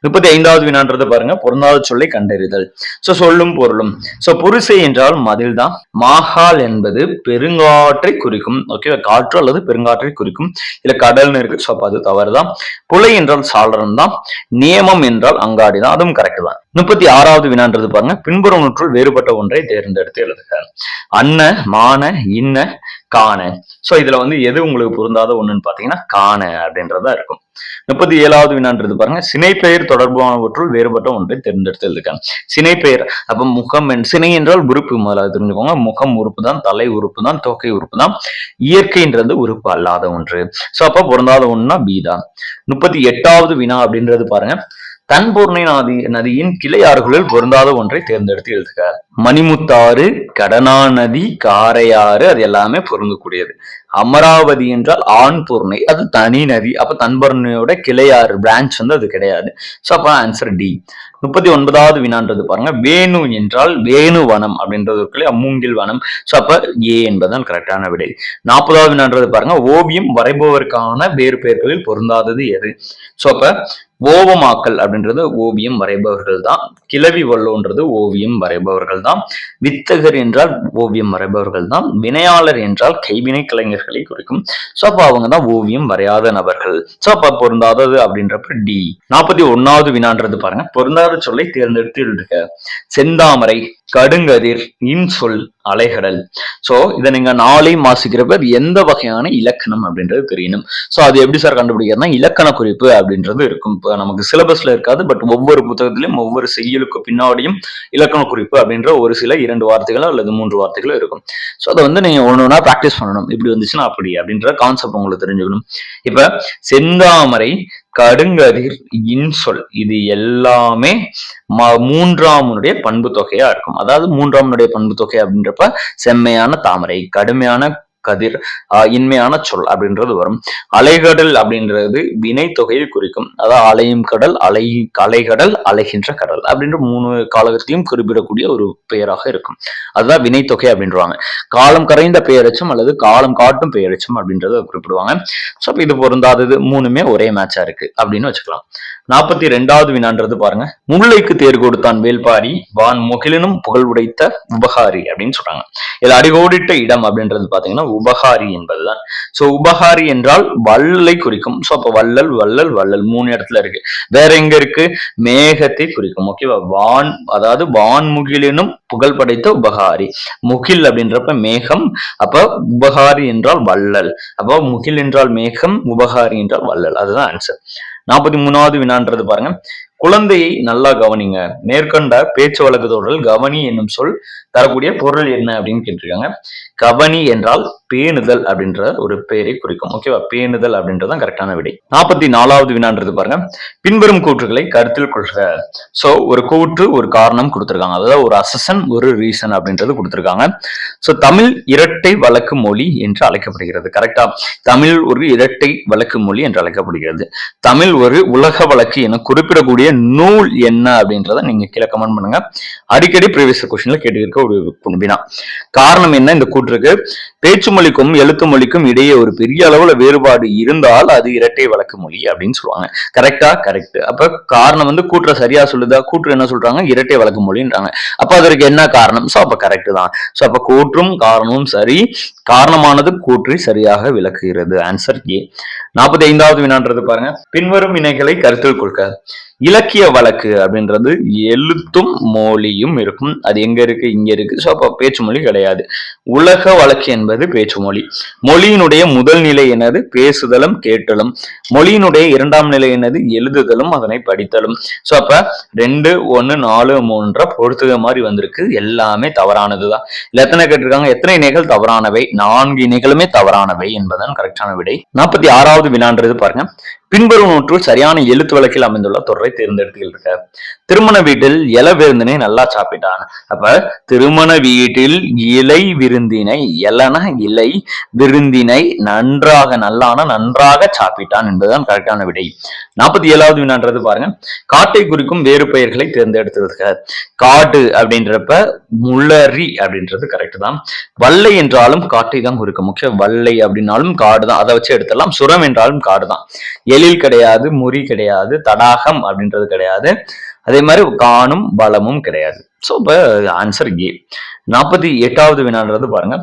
35வது வினான்றது பாருங்க. பொருந்தாத சொல்லை கண்டறிதல். சோ சொல்லும் பொருளும். சோ புரிசை என்றால் மதில் தான். மாகால் என்பது பெருங்காற்றை குறிக்கும். ஓகே, காற்று அல்லது பெருங்காற்றை குறிக்கும். இல்ல கடல்னு இருக்கு. சோ அது தவறுதான். புலை என்றால் சாளரம் தான். நியமம் என்றால் அங்காடி தான். அதுவும் கரெக்ட் தான். 36வது வினான்றது பாருங்க. பின்புறம் நூற்றுள் வேறுபட்ட ஒன்றை தேர்ந்தெடுத்து எழுதுக. அன்ன, மான, இன்ன, காண. சோ இதுல வந்து எது உங்களுக்கு பொருந்தாத ஒண்ணுன்னு பாத்தீங்கன்னா காண அப்படின்றதா இருக்கும். 37வது வினான்றது பாருங்க. சினைப்பெயர் தொடர்பானவற்றுள் வேறுபட்ட ஒன்றை தேர்ந்தெடுத்து எழுதுக. சினைப்பெயர் அப்ப முகம், சினை என்றால் உறுப்பு, முதலாவது தெரிஞ்சுக்கோங்க. முகம் உறுப்பு தான், தலை உறுப்பு தான், தோகை உறுப்பு தான். இயற்கைன்றது உறுப்பு அல்லாத ஒன்று. சோ அப்ப பொருந்தாத ஒண்ணுனா பி தான். 38வது வினா அப்படின்றது பாருங்க. தன்பூர்ணை நதியின் கிளை ஆறுகளில் பொருந்தாத ஒன்றை தேர்ந்தெடுத்து எழுதுக. மணிமுத்தாறு, கடனா நதி, காரையாறு அது எல்லாமே பொருந்தக்கூடியது. அமராவதி என்றால் ஆண் பூர்ணை, அது தனி நதி. அப்ப தன்பூர்ணையோட கிளையாறு பிரான்ச் வந்து அது கிடையாது. சோ அப்ப ஆன்சர் டி. 39வது வினான்றது பாருங்க. வேணு என்றால் வேணு வனம் அப்படின்றது இருக்கு, மூங்கில் வனம். சோ அப்ப ஏ என்பதுதான் கரெக்டான விடை. 40வது வினான்றது பாருங்க. ஓவியம் வரைபவருக்கான வேறு பெயர்களில் பொருந்தாதது எது? சோ அப்ப ஓவமாக்கல் அப்படின்றது ஓவியம் வரைபவர்கள் தான். கிளவி வல்லோன்றது ஓவியம் வரைபவர்கள் தான். வித்தகர் என்றால் ஓவியம் வரைபவர்கள் தான். வினையாளர் என்றால் கைவினை கலைஞர்களை குறிக்கும். சோ அப்ப அவங்க தான் ஓவியம் வரையாத நபர்கள். சோ அப்ப பொருந்தாதது அப்படின்றப்ப டி. 41வது வினான்றது பாருங்க. பொருந்தாத சொல்லை தேர்ந்தெடுத்து எழுதுக. செந்தாமரை, கடுங்கதிர், இன்சொல், அலைகடல். சோ இதை நீங்க நாளையும் வாசிக்கிறப்ப அது எந்த வகையான இலக்கணம் அப்படின்றது தெரியணும். சோ அது எப்படி சார் கண்டுபிடிக்கிறதுனா இலக்கண குறிப்பு அப்படின்றது இருக்கும். இப்ப நமக்கு சிலபஸ்ல இருக்காது, பட் ஒவ்வொரு புத்தகத்திலும் ஒவ்வொரு செய்யுளுக்கு பின்னாடியும் இலக்கண குறிப்பு அப்படின்ற ஒரு சில 2 வார்த்தைகளோ அல்லது 3 வார்த்தைகளோ இருக்கும். சோ அதை வந்து நீங்க ஒன்னொன்னா பிராக்டிஸ் பண்ணணும். இப்படி வந்துச்சுன்னா அப்படி அப்படின்ற கான்செப்ட் உங்களுக்கு தெரிஞ்சுக்கணும். இப்ப செந்தாமரை, கடுங்கதிர், இன்சொல் இது எல்லாமே 3ஆம் பண்பு தொகையா இருக்கும். அதாவது 3ஆம் பண்பு தொகை அப்படின்றப்ப செம்மையான தாமரை, கடுமையான கதிர், இன்மையான சொல் அப்படின்றது வரும். அலைகடல் அப்படின்றது வினை தொகையை குறிக்கும். அதாவது அலையும் கடல், அலைகடல், அலைகின்ற கடல் அப்படின்ற 3 காலகத்தையும் குறிப்பிடக்கூடிய ஒரு பெயராக இருக்கும். அதுதான் வினை தொகை அப்படின்றாங்க. காலம் கரைந்த பெயரச்சம் அல்லது காலம் காட்டும் பெயரச்சம் அப்படின்றத குறிப்பிடுவாங்க. சோ இது பொருந்தாதது 3மே ஒரே மேட்சா இருக்கு அப்படின்னு வச்சுக்கலாம். 42வது வினான்றது பாருங்க. முல்லைக்கு தேர் கொடுத்தான் வேல்பாரி, வான் முகிலினும் புகழ் உடைத்த உபகாரி அப்படின்னு சொல்றாங்க. இதுல அடிகோடிட்ட இடம் அப்படின்றது பாத்தீங்கன்னா உபகாரி என்பதுதான். சோ உபகாரி என்றால் வள்ளலை குறிக்கும். சோ அப்ப வள்ளல், வள்ளல், வள்ளல் 3 இடத்துல இருக்கு. வேற எங்க இருக்கு? மேகத்தை குறிக்கும். ஓகேவா? வான், அதாவது வான்முகிலினும் புகழ் படைத்த உபகாரி. முகில் அப்படின்றப்ப மேகம், அப்ப உபகாரி என்றால் வள்ளல். அப்ப முகில் என்றால் மேகம், உபகாரி என்றால் வள்ளல். அதுதான் ஆன்சர். 43வது வினான்றது பாருங்க. குழந்தையை நல்லா கவனிங்க. மேற்கண்ட பேச்சு வழக்கு தொடரில் கவனி என்னும் சொல் தரக்கூடிய பொருள் என்ன அப்படின்னு கேட்டிருக்காங்க. கவனி என்றால் பேணுதல் அப்படின்ற ஒரு பெயரை குறிக்கும். ஓகேவா? பேணுதல் அப்படின்றதான் கரெக்டான விடை. 44வது வினான்றது பாருங்க. பின்வரும் கூற்றுகளை கருத்தில் கொள்க. சோ ஒரு கூற்று ஒரு காரணம் கொடுத்திருக்காங்க. அதாவது ஒரு அசசன் ஒரு ரீசன் அப்படின்றது கொடுத்திருக்காங்க. சோ தமிழ் இரட்டை வழக்கு மொழி என்று அழைக்கப்படுகிறது. கரெக்டா? தமிழ் ஒரு இரட்டை வழக்கு மொழி என்று அழைக்கப்படுகிறது. தமிழ் ஒரு உலக வழக்கு என குறிப்பிடக்கூடிய நூல் என்ன அப்படின்றத நீங்க கீழே கமெண்ட் பண்ணுங்க. அடிக்கடி ப்ரீவியஸ் கொஸ்டின்ல கேட்டு ஒரு வினா. காரணம் என்ன இந்த கூற்றுக்கு? பேச்சு மொழிக்கும் எழுத்து மொழிக்கும் இடையே ஒரு பெரிய அளவுல வேறுபாடு இருந்தால் அது இரட்டை வழக்கு மொழி அப்படின்னு சொல்லுவாங்க. கரெக்டா? கரெக்ட். அப்ப காரணம் கூற்ற சரியா சொல்லுதா? கூற்று என்ன சொல்றாங்க? இரட்டை வழக்கு மொழின்றாங்க. அப்ப அதற்கு என்ன காரணம்? சோ அப்ப கரெக்ட் தான். சோ அப்ப கூற்றும் காரணமும் சரி, காரணமானது கூற்றை சரியாக விளக்குகிறது. Answer A. 45வது வினான்றது பாருங்க. பின்வரும் வினைகளை கருத்தில் கொள்க. இலக்கிய வழக்கு அப்படின்றது எழுத்தும் மொழியும் இருக்கும். அது எங்க இருக்கு? இங்க இருக்கு. சோ அப்ப பேச்சு மொழி கிடையாது. உலக வழக்கு என்பது பேச்சு மொழி. மொழியினுடைய முதல் நிலை என்னது? பேசுதலும் கேட்டலும். மொழியினுடைய இரண்டாம் நிலை என்னது? எழுதுதலும் அதனை படித்தலும். சோ அப்ப 2, 1, 4, 3 பொறுத்துக மாதிரி வந்திருக்கு. எல்லாமே தவறானதுதான். இல்ல எத்தனை கேட்டிருக்காங்க? எத்தனை இணைகள் தவறானவை? 4 இணைகளுமே தவறானவை என்பதுதான் கரெக்டான விடை. 46வது வினான்றது பாருங்க. பின்வரும் நூற்றுள் சரியான எழுத்து வழக்கில் அமைந்துள்ள தொடரை தேர்ந்தெடுத்துக்க. திருமண வீட்டில் இலை விருந்தினை நல்லா சாப்பிட்டான். அப்ப திருமண வீட்டில் இலை விருந்தினை, இலனா இலை, விருந்தினை நன்றாக சாப்பிட்டான் என்பதுதான் கரெக்டான விடை. 47வது வினான்றது பாருங்க. காட்டை குறிக்கும் வேறு பெயர்களை தேர்ந்தெடுத்துக்க. காடு அப்படின்றப்ப முள்ளரி அப்படின்றது கரெக்ட் தான். வல்லை என்றாலும் காட்டை தான் குறிக்கும். முக்கிய வல்லை அப்படின்னாலும் காடு தான். அதை வச்சு எடுத்துடலாம். சுரம் என்றாலும் காடு தான். எழில் கிடையாது, முறி கிடையாது, தடாகம் அப்படின்றது கிடையாது. அதே மாதிரி காணும் பலமும் கிடையாது. சோ இப்ப ஆன்சர் ஏ. 48வது வினான்றது பாருங்க.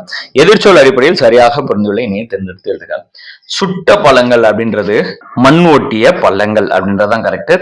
எதிர்ச்சொல் அடிப்படையில் சரியாக பொருந்துள்ள இணையை தேர்ந்தெடுத்து எழுதுக. சுட்ட பழங்கள் அப்படின்றது மண் ஒட்டிய பள்ளங்கள் அப்படின்றதான் கரெக்ட்.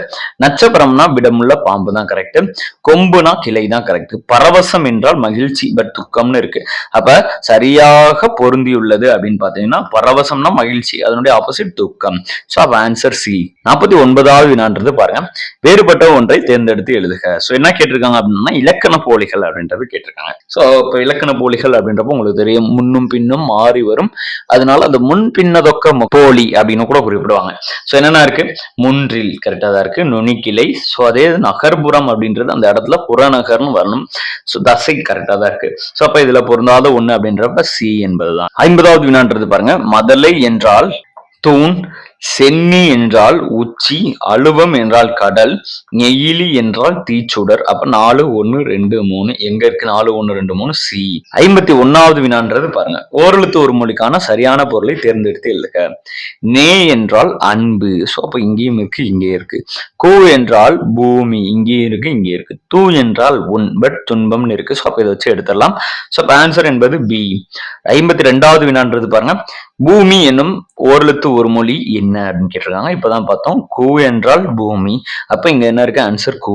நட்சத்திரம்னா விடமுள்ள பாம்பு தான் கரெக்ட். கொம்புனா கிளை தான் கரெக்ட். பரவசம் என்றால் மகிழ்ச்சி பட் துக்கம்னு இருக்கு. அப்ப சரியாக பொருந்தியுள்ளது அப்படின்னு பாத்தீங்கன்னா பரவசம்னா மகிழ்ச்சி, அதனுடைய ஆப்போசிட் துக்கம். சோ அப்ப ஆன்சர் சி. 49வது வினான்றது பாருங்க. வேறுபட்ட ஒன்றை தேர்ந்தெடுத்து எழுதுக. சோ என்ன கேட்டிருக்காங்க அப்படின்னா இலக்கண போலிகள் அப்படின்றது கேட்டிருக்காங்க. சோ இப்ப இலக்கண போலிகள் அப்படின்றப்ப உங்களுக்கு தெரியும் முன்னும் பின்னும் மாறி வரும். அதனால அந்த முன் பின்னதொக்க போலி அப்படின்னு கூட குறிப்பிடுவாங்க. சோ என்னன்னா இருக்கு? முன்றில் கரெக்டா தான் இருக்கு. நுனிக்கிளை. சோ அதே நகர்புறம் அப்படின்றது அந்த இடத்துல புறநகர்னு வரணும். சோ தசை கரெக்டா தான் இருக்கு. சோ அப்ப இதுல பொருந்தாத ஒண்ணு அப்படின்றப்ப சி என்பதுதான். 50வது வினான்றது பாருங்க. மதலை என்றால் தூண், சென்னி என்றால் உச்சி, அழுவம் என்றால் கடல், நெய்யிலி என்றால் தீச்சுடர். அப்ப 4, 1, 2, 3 எங்க இருக்கு? 4, 1, 2, 3 சி. 51வது வினான்றது பாருங்க. ஓரெழுத்து ஒரு மொழிக்கான சரியான பொருளை தேர்ந்தெடுத்து எழுதுக. நே என்றால் அன்பு. சோ அப்ப இங்கேயும் இருக்கு, இங்கே இருக்கு. கூ என்றால் பூமி. இங்கேயும் இருக்கு, இங்கே இருக்கு. தூ என்றால் உன் பட் துன்பம்னு இருக்கு. சோ அப்ப இதை வச்சு எடுத்துடலாம். சோ அப்ப ஆன்சர் என்பது பி. 52வது வினான்றது பாருங்க. பூமி என்னும் ஓரெழுத்து ஒரு மொழி என்ன அப்படின்னு கேட்டிருக்காங்க. இப்பதான் பார்த்தோம். கூ என்றால் பூமி. அப்ப இங்க என்ன இருக்கு? ஆன்சர் கூ.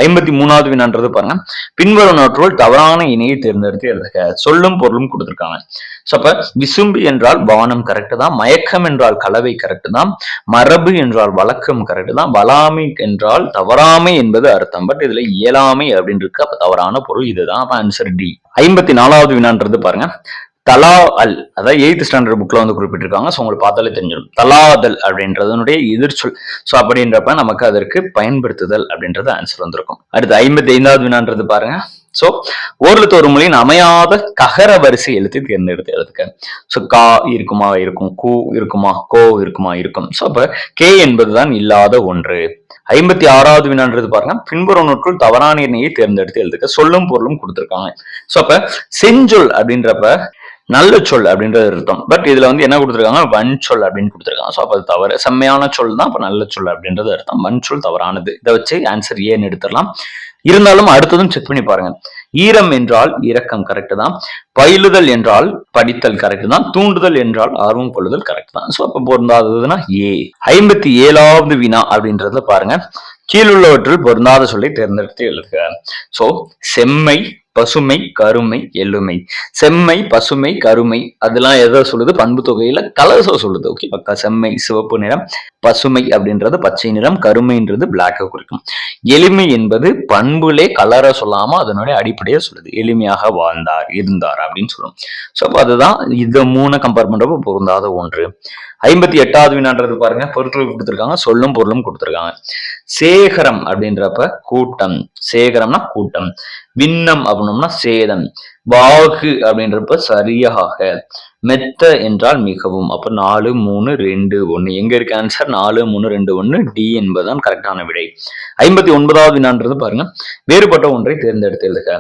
53வது வினான்றது பாருங்க. பின்வரும் நோற்றுள் தவறான இணையை தேர்ந்தெடுத்து எழுதுக. சொல்லும் பொருளும் கொடுத்திருக்காங்க. சோ அப்ப விசும்பி என்றால் வானம் கரெக்ட் தான். மயக்கம் என்றால் கலவை கரெக்ட் தான். மரபு என்றால் வழக்கம் கரெக்ட் தான். வளாமை என்றால் தவறாமை என்பது அர்த்தம். பட் இதுல இயலாமை அப்படின்னு இருக்கு. அப்ப தவறான பொருள் இதுதான். அப்ப ஆன்சர் டி. 54வது வினான்றது பாருங்க. தலா அல், அதாவது 8th ஸ்டாண்டர்ட் புக்ல குறிப்பிட்டிருக்காங்க. சோ உங்களுக்கு பார்த்தாலே தெரிஞ்சிடும். தலாதல் அப்படின்றதனுடைய எதிர்ச்சொல். சோ அப்படின்றப்ப நமக்கு அதற்கு பயன்படுத்துதல் அப்படின்றது ஆன்சர் வந்திருக்கும். அடுத்து 55வது வினான்றது பாருங்க. சோ ஓரெழுத்து ஒரு மொழியின் அமையாத ககர வரிசை எழுத்து தேர்ந்தெடுத்து எழுதுக. சோ கா இருக்குமா? இருக்கும். கூ இருக்குமா? கோ இருக்குமா? இருக்கும். சோ அப்ப கே என்பதுதான் இல்லாத ஒன்று. 56வது வினான்றது பாருங்க. பின்வரும் நூற்றுள் தவறான எண்ணையை தேர்ந்தெடுத்து எழுதுக. சொல்லும் பொருளும் கொடுத்திருக்காங்க. சோ அப்ப செஞ்சொல் அப்படின்றப்ப நல்ல சொல் அப்படின்றது அர்த்தம். பட் இதுல என்ன கொடுத்திருக்காங்க? வன் சொல் அப்படின்னு கொடுத்திருக்காங்க. சோ அப்ப அது தவறு. செம்மையான சொல் தான். அப்ப நல்ல சொல் அப்படின்றது அர்த்தம். வன் சொல் தவறானது. இதை வச்சு ஆன்சர் ஏன்னு எடுத்துடலாம். இருந்தாலும் அடுத்ததும் செக் பண்ணி பாருங்க. ஈரம் என்றால் இரக்கம் கரெக்ட் தான். பயிலுதல் என்றால் படித்தல் கரெக்ட் தான். தூண்டுதல் என்றால் ஆர்வம் கொள்ளுதல் கரெக்ட் தான். சோ அப்ப பொருந்தாததுன்னா ஏ. 57வது வினா அப்படின்றத பாருங்க. கீழுள்ளவற்றில் பொருந்தாத சொல்லை தேர்ந்தெடுத்து எழுதுக. சோ செம்மை, பசுமை, கருமை, எள்ளுமை. செம்மை, பசுமை, கருமை அதெல்லாம் எதை சொல்லுது? பண்பு தொகையில கலர்ஸ சொல்லுது. ஓகே, பக்கா. செம்மை சிவப்பு நிறம், பசுமை அப்படின்றது பச்சை நிறம், கருமைன்றது பிளாக்கை குறிக்கும். எளிமை என்பது பண்புலே கலரை சொல்லாம அதனுடைய அடிப்படையை சொல்லுது. எளிமையாக வாழ்ந்தார், இருந்தார் அப்படின்னு சொல்லும். ஸோ அப்போ அதுதான் இந்த 3 கம்பேர் பண்றப்ப பொருந்தாத ஒன்று. 58வது வினான்றது பாருங்க, பொருட்கள் கொடுத்துருக்காங்க, சொல்லும் பொருளும் கொடுத்துருக்காங்க. சேகரம் அப்படின்றப்ப கூட்டம், சேகரம்னா கூட்டம். விண்ணம் அப்படின்னோம்னா சேதம். வாகு அப்படின்றப்ப சரியாக. மெத்த என்றால் மிகவும். அப்ப 4, 3, 2, 1. எங்க இருக்கு ஆன்சர்? 4, 3, 2, 1. டி என்பதுதான் கரெக்டான விடை. 59வது வினான்றது பாருங்க, வேறுபட்ட ஒன்றை தேர்ந்தெடுத்து எழுதுக.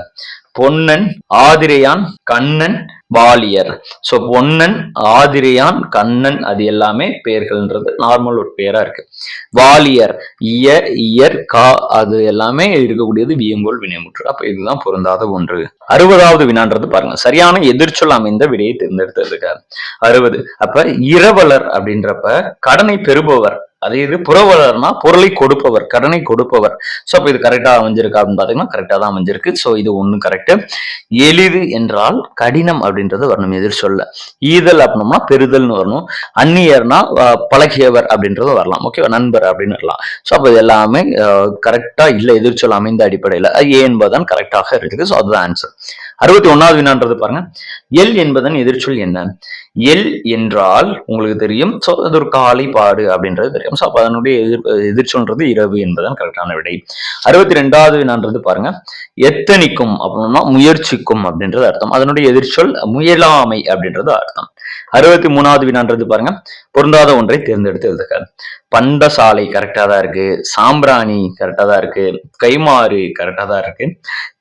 பொன்னன், ஆதிரையான், கண்ணன், வாலியர். சோ பொன்னன், ஆதிரையான், கண்ணன் அது எல்லாமே பெயர்கள்ன்றது நார்மல் ஒரு பெயரா இருக்கு. வாலியர், இயர், கா அது எல்லாமே இருக்கக்கூடியது வியங்கோல் வினைமுற்று. அப்ப இதுதான் பொருந்தாத ஒன்று. 60வது வினான்றது பாருங்க, சரியான எதிர்ச்சொல் அமைந்த விடையை தேர்ந்தெடுத்ததுக்கு. 60 அப்ப இரவலர் அப்படின்றப்ப கடனை பெறுபவர், அதே இது புறவலர்னா பொருளை கொடுப்பவர், கடனை கொடுப்பவர். சோ அப்ப இது கரெக்டா அமைஞ்சிருக்கு அப்படின்னு பாத்தீங்கன்னா கரெக்டா தான் அமைஞ்சிருக்கு. சோ இது ஒண்ணு கரெக்ட். எளிது என்றால் கடினம் அப்படின்றது வரணும் எதிர் சொல்ல. ஈதல் அப்படின்னோம்னா பெறுதல்னு வரணும். அந்நியர்னா பழகியவர் அப்படின்றது வரலாம். ஓகேவா, நண்பர் அப்படின்னு வரலாம். சோ அப்ப இது எல்லாமே கரெக்டா இல்ல எதிர்ச்சொல் அமைந்த அடிப்படையில ஏ என்பதுதான் கரெக்டாக இருக்குது. சோ அதுதான் ஆன்சர். 61வது வினான்றது பாருங்க, எல் என்பதன் எதிர்ச்சொல் என்ன? எல் என்றால் உங்களுக்கு தெரியும், சோ அது ஒரு காலைப்பாடு அப்படின்றது தெரியும். சோ அப்ப அதனுடைய எதிர்ச்சொல்றது இரவு என்பதன் கரெக்டான விடை. 62வது வினான்றது பாருங்க, எத்தனிக்கும் அப்படின்னா முயற்சிக்கும் அப்படின்றது அர்த்தம். அதனுடைய எதிர்ச்சொல் முயலாமை அப்படின்றது அர்த்தம். 63வது வினான்றது பாருங்க, பொருந்தாத ஒன்றை தேர்ந்தெடுத்து எழுதுக. பண்டசாலை கரெக்டா தான் இருக்கு, சாம்பிராணி கரெக்டா தான் இருக்கு, கைமாறு கரெக்டா தான் இருக்கு,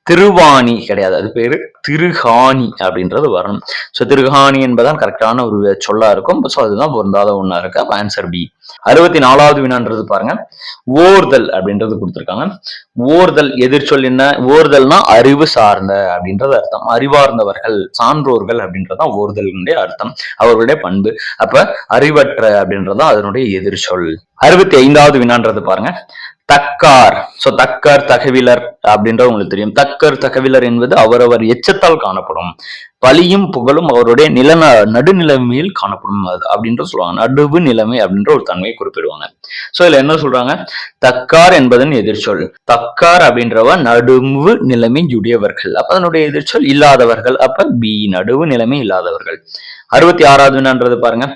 திருவாணி கிடையாது, அது பேரு திருகாணி அப்படின்றது வரணும். சோ திருகாணி என்பதான் கரெக்டான ஒரு சொல்லா இருக்கும். சோ அதுதான் பொருந்தாத ஒண்ணா இருக்கு. அப்ப ஆன்சர் பி. 64வது வினான்றது பாருங்க, ஓர்தல் அப்படின்றது கொடுத்திருக்காங்க. ஓர்தல் எதிர்ச்சொல் என்ன? ஓர்தல்னா அறிவு சார்ந்த அப்படின்றது அர்த்தம். அறிவார்ந்தவர்கள், சான்றோர்கள் அப்படின்றதான் ஓர்தலுடைய அர்த்தம், அவர்களுடைய பண்பு. அப்ப அறிவற்ற அப்படின்றதான் அதனுடைய எதிர்ச்சொல். 65வது வினான்றது பாருங்க, தக்கார். சோ தக்கர், தகவிலர் அப்படின்றது உங்களுக்கு தெரியும். தக்கர், தகவிலர் என்பது அவரவர் எச்சத்தால் காணப்படும். பழியும் புகழும் அவருடைய நடுநிலைமையில் காணப்படும் அப்படின்ற சொல்லுவாங்க. நடுவு நிலைமை அப்படின்ற ஒரு தன்மையை குறிப்பிடுவாங்க. சோ இதுல என்ன சொல்றாங்க? தக்கார் என்பதன் எதிர்ச்சொல். தக்கார் அப்படின்றவ நடுவு நிலைமையுடையவர்கள். அப்ப அதனுடைய எதிர்ச்சொல் இல்லாதவர்கள். அப்ப பி, நடுவு நிலைமை இல்லாதவர்கள். 66வது வினான்றது பாருங்க,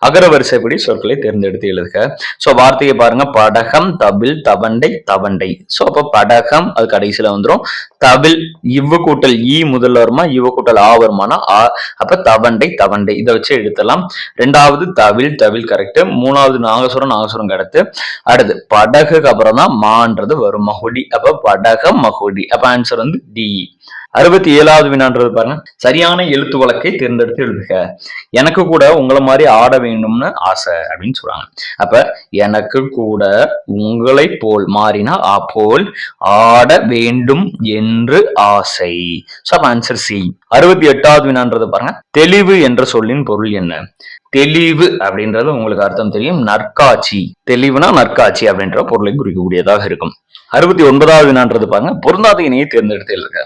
அகர வரிசைப்படி சொற்களை தேர்ந்தெடுத்து எழுதுக. சோ வார்த்தையை பாருங்க, படகம், தபில், தவண்டை, தவண்டை. சோ அப்ப படகம் அது கடைசியில வந்துடும். தபில் இவ்வு கூட்டல் ஈ முதல்ல வருமா, இவ்வு கூட்டல் ஆ வருமானா ஆ. அப்ப தவண்டை, தவண்டை இதை வச்சு எடுத்தலாம். 2வது தவில், தவில் கரெக்ட். 3வது நாகசுரம், நாகசுரம் கரெக்ட். அடுத்து படகுக்கு அப்புறம் தான் மான்றது வரும், மகுடி. அப்ப படகம், மகுடி. அப்ப ஆன்சர் வந்து டி. 67வது வினான்றது பாருங்க, சரியான எழுத்து வழக்கை தேர்ந்தெடுத்து எழுதுக. எனக்கு கூட உங்களை மாதிரி ஆட வேண்டும்னு ஆசை அப்படின்னு சொல்றாங்க. அப்ப எனக்கு கூட உங்களை போல் மாறினா போல் ஆட வேண்டும் என்று ஆசை. Answer C. 68வது வினான்றது பாருங்க, தெளிவு என்ற சொல்லின் பொருள் என்ன? தெளிவு அப்படின்றது உங்களுக்கு அர்த்தம் தெரியும், நற்காட்சி. தெளிவுனா நற்காட்சி அப்படின்ற பொருளை குறிக்கக்கூடியதாக இருக்கும். 69வது வினான்றது பாருங்க, பொருந்தாத இணையை தேர்ந்தெடுத்து எழுதுக.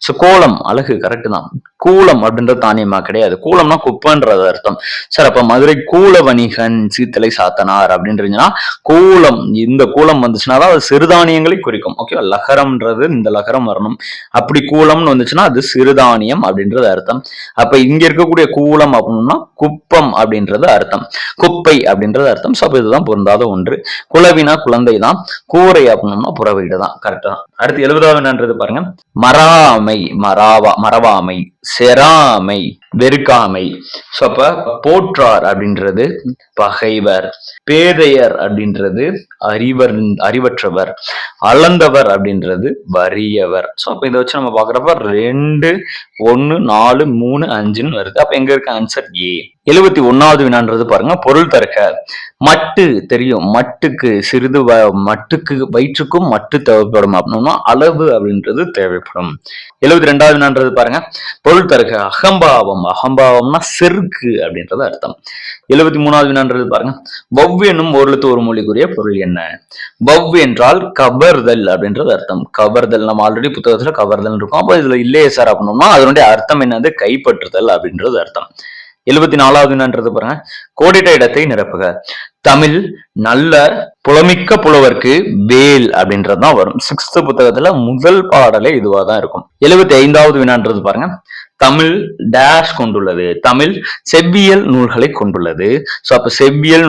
சோ கோலம் அழகு கரெக்ட் தான். கூலம் அப்படின்றது தானியமா கிடையாது. கூலம்னா குப்பைன்றது அர்த்தம். சார் அப்ப மதுரை கூல வணிகன் சீத்தலை சாத்தனார் அப்படின்றீங்கன்னா கூலம், இந்த கூலம் வந்துச்சுன்னா தான் அது சிறுதானியங்களை குறிக்கும். ஓகே, லகரம்ன்றது இந்த லகரம் வரணும். அப்படி கூலம்னு வந்துச்சுன்னா அது சிறுதானியம் அப்படின்றது அர்த்தம். அப்ப இங்க இருக்கக்கூடிய கூலம் அப்படின்னா குப்பம் அப்படின்றது அர்த்தம், குப்பை அப்படின்றது அர்த்தம். சோ இதுதான் பொருந்தாத ஒன்று. குலவினா குழந்தை தான், கூரை அப்படின்னா புறவீடு தான். கரெக்டா தான். அடுத்து 70வது பாருங்க, மராமை, மறவாமை, செராமை, வெறுக்காமை. சோ அப்ப போற்றார் அப்படின்றது பகைவர், பேதையர் அப்படின்றது அறிவற்றவர், அளந்தவர் அப்படின்றது வறியவர். சோ அப்ப இதை வச்சு நம்ம பாக்குறப்ப 2, 1, 4, 3, 5 வருது. அப்ப எங்க இருக்க ஆன்சர் ஏ. 71வது வினான்றது பாருங்க, பொருள் தருக்க. மட்டு தெரியும், மட்டுக்கு சிறிது, மட்டுக்கு வயிற்றுக்கும் மட்டு தேவைப்படும் அப்படின்னா அளவு அப்படின்றது தேவைப்படும். 72வது வினான்றது பாருங்க, பொருள் தருக. அகம்பாவம், அகம்பாவம்னா செருக்கு அப்படின்றது அர்த்தம். 73வது வினான்றது பாருங்க, வவ் என்னும் ஒரு எழுத்து ஒரு மொழிக்குரிய பொருள் என்ன? வவ் என்றால் கவர்தல் அப்படின்றது அர்த்தம். கவர்தல் நம்ம ஆல்ரெடி புத்தகத்துல கவர்தல் இருக்கும். அப்ப இதுல இல்லையே சார் அப்படின்னா அதனுடைய அர்த்தம் என்னது? கைப்பற்றுதல் அப்படின்றது அர்த்தம். 74வது வினான்றது பாருங்க, கோடிட்ட இடத்தை நிரப்புக. தமிழ் நல்ல புலமிக்க புலவர்க்கு வேல் அப்படின்றதுதான் வரும். 6th புத்தகத்துல முதல் பாடலே இதுவாதான் இருக்கும். 75வது வினான்றது பாருங்க. தமிழ் டேஷ் கொண்டுள்ளது. தமிழ் செவ்வியல் நூல்களை கொண்டுள்ளது. சோ அப்ப செவ்வியல்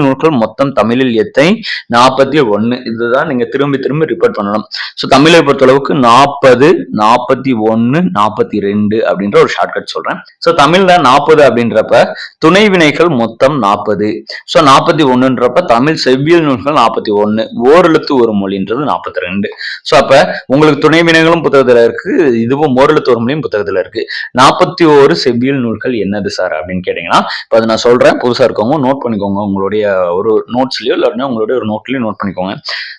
நூல்கள் மொத்தம் தமிழில் எத்தனை? 41. இதுதான் நீங்க திரும்பி ரிப்பீட் பண்ணணும். சோ தமிழை பொறுத்தளவுக்கு 40, 41, 42 அப்படின்ற ஒரு ஷார்ட்கட் சொல்றேன். சோ தமிழ்ல 40 அப்படின்றப்ப துணை வினைகள் மொத்தம் 40. சோ 41ன்றப்ப தமிழ் செவ்வியல் நூல்கள் 41, ஓரெழுத்து ஒரு மொழின்றது 42. சோ அப்ப உங்களுக்கு துணை வினைகளும் புத்தகத்துல இருக்கு, இதுவும் ஓரெழுத்து ஒரு மொழியும் புத்தகத்துல இருக்கு. 41 செவ்வியல் நூல்கள் என்னது சார் அப்படின்னு கேட்டீங்கன்னா, இப்ப அதை நான் சொல்றேன். புதுசா இருக்கவங்க நோட் பண்ணிக்கோங்க, உங்களுடைய ஒரு நோட்ஸ்லயோ இல்லைன்னா உங்களுடைய ஒரு நோட்லயோ நோட் பண்ணிக்கோங்க.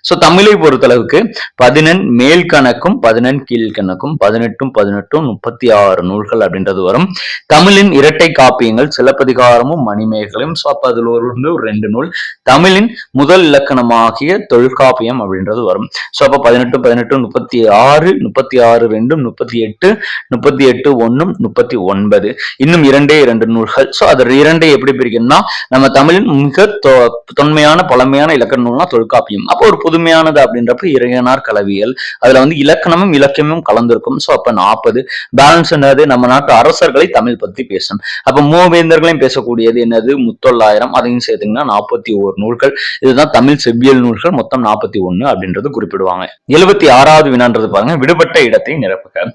சோ தமிழை பொறுத்தளவுக்கு 14 மேல் கணக்கும் 14 கீழ்கணக்கும் 18 36 நூல்கள் அப்படின்றது வரும். தமிழின் இரட்டை காப்பியங்கள் சிலப்பதிகாரமும் மணிமேகலையும். சோ அப்ப அதுல ஒரு 2 நூல். தமிழின் முதல் இலக்கணமாகிய தொல்காப்பியம் அப்படின்றது வரும். சோ அப்ப 18 36 36 2 38 38 1 39 இன்னும் 2 நூல்கள். சோ அது 2 எப்படி பிரிக்கணும்னா, நம்ம தமிழின் மிக தொன்மையான பழமையான இலக்கண நூல்னா தொல்காப்பியம். அப்போ ஒரு புதுமையானது அப்படின்றப்ப இறையனார் கலவியல், அதுல இலக்கணமும் இலக்கியமும் கலந்திருக்கும். சோ அப்ப 40. பேலன்ஸ் என்னது? நம்ம நாட்டு அரசர்களை தமிழ் பத்தி பேசணும். அப்ப மூவேந்தர்களையும் பேசக்கூடியது என்னது? முத்தொள்ளாயிரம். அதையும் சேர்த்தீங்கன்னா 41 நூல்கள். இதுதான் தமிழ் செவ்வியல் நூல்கள், மொத்தம் 41 அப்படின்றது குறிப்பிடுவாங்க. 76வது வினான்றது பாருங்க. விடுபட்ட இடத்தை நிரப்புக.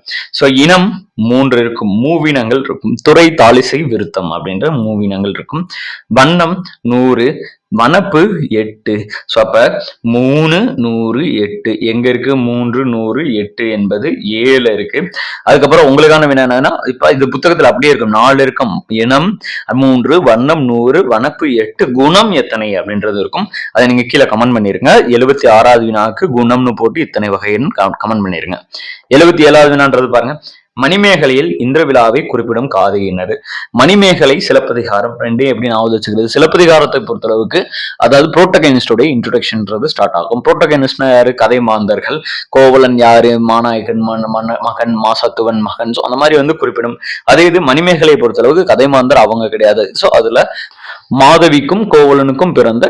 சோ இனம் 3 இருக்கும், மூவினங்கள் இருக்கும். துறை தாளிசை விருத்தம் அப்படின்ற மூவினங்கள் இருக்கும். வண்ணம் 100, வனப்பு 8. சோ அப்ப 3, 100, 8 எங்க இருக்கு? 3, 100, 8 என்பது 7 இருக்கு. அதுக்கப்புறம் உங்களுக்கான வினா என்னன்னா, இப்ப இது புத்தகத்துல அப்படியே இருக்கும், 4 இருக்கும். இனம் 3, வண்ணம் 100, வனப்பு 8, குணம் எத்தனை அப்படின்றது இருக்கும். அதை நீங்க கீழே கமெண்ட் பண்ணிருங்க. 76வது வினாவுக்கு குணம்னு போட்டு இத்தனை வகைன்னு கமெண்ட் பண்ணிருங்க. 77வது வினான்றது பாருங்க. மணிமேகலையில் இந்திர விழாவை குறிப்பிடும் காதை என்னது? மணிமேகலை சிலப்பதிகாரம் ரெண்டையும் எப்படி ஞாபகம் வச்சுக்கிறது? சிலப்பதிகாரத்தை பொறுத்தளவுக்கு அதாவது புரோட்டகனிஸ்டோட இன்ட்ரோடக்ஷன்ன்றது ஸ்டார்ட் ஆகும். புரோட்டகனிஸ்ட்னா யாரு? கதை மாந்தர்கள். கோவலன் யாரு? மாநாயகன் மகன், மாசாத்துவன் மகன். அந்த மாதிரி குறிப்பிடும். அதே இது மணிமேகலை பொறுத்தளவுக்கு கதை மாந்தர் அவங்க கிடையாது. சோ அதுல மாதவிக்கும் கோவலனுக்கும் பிறந்த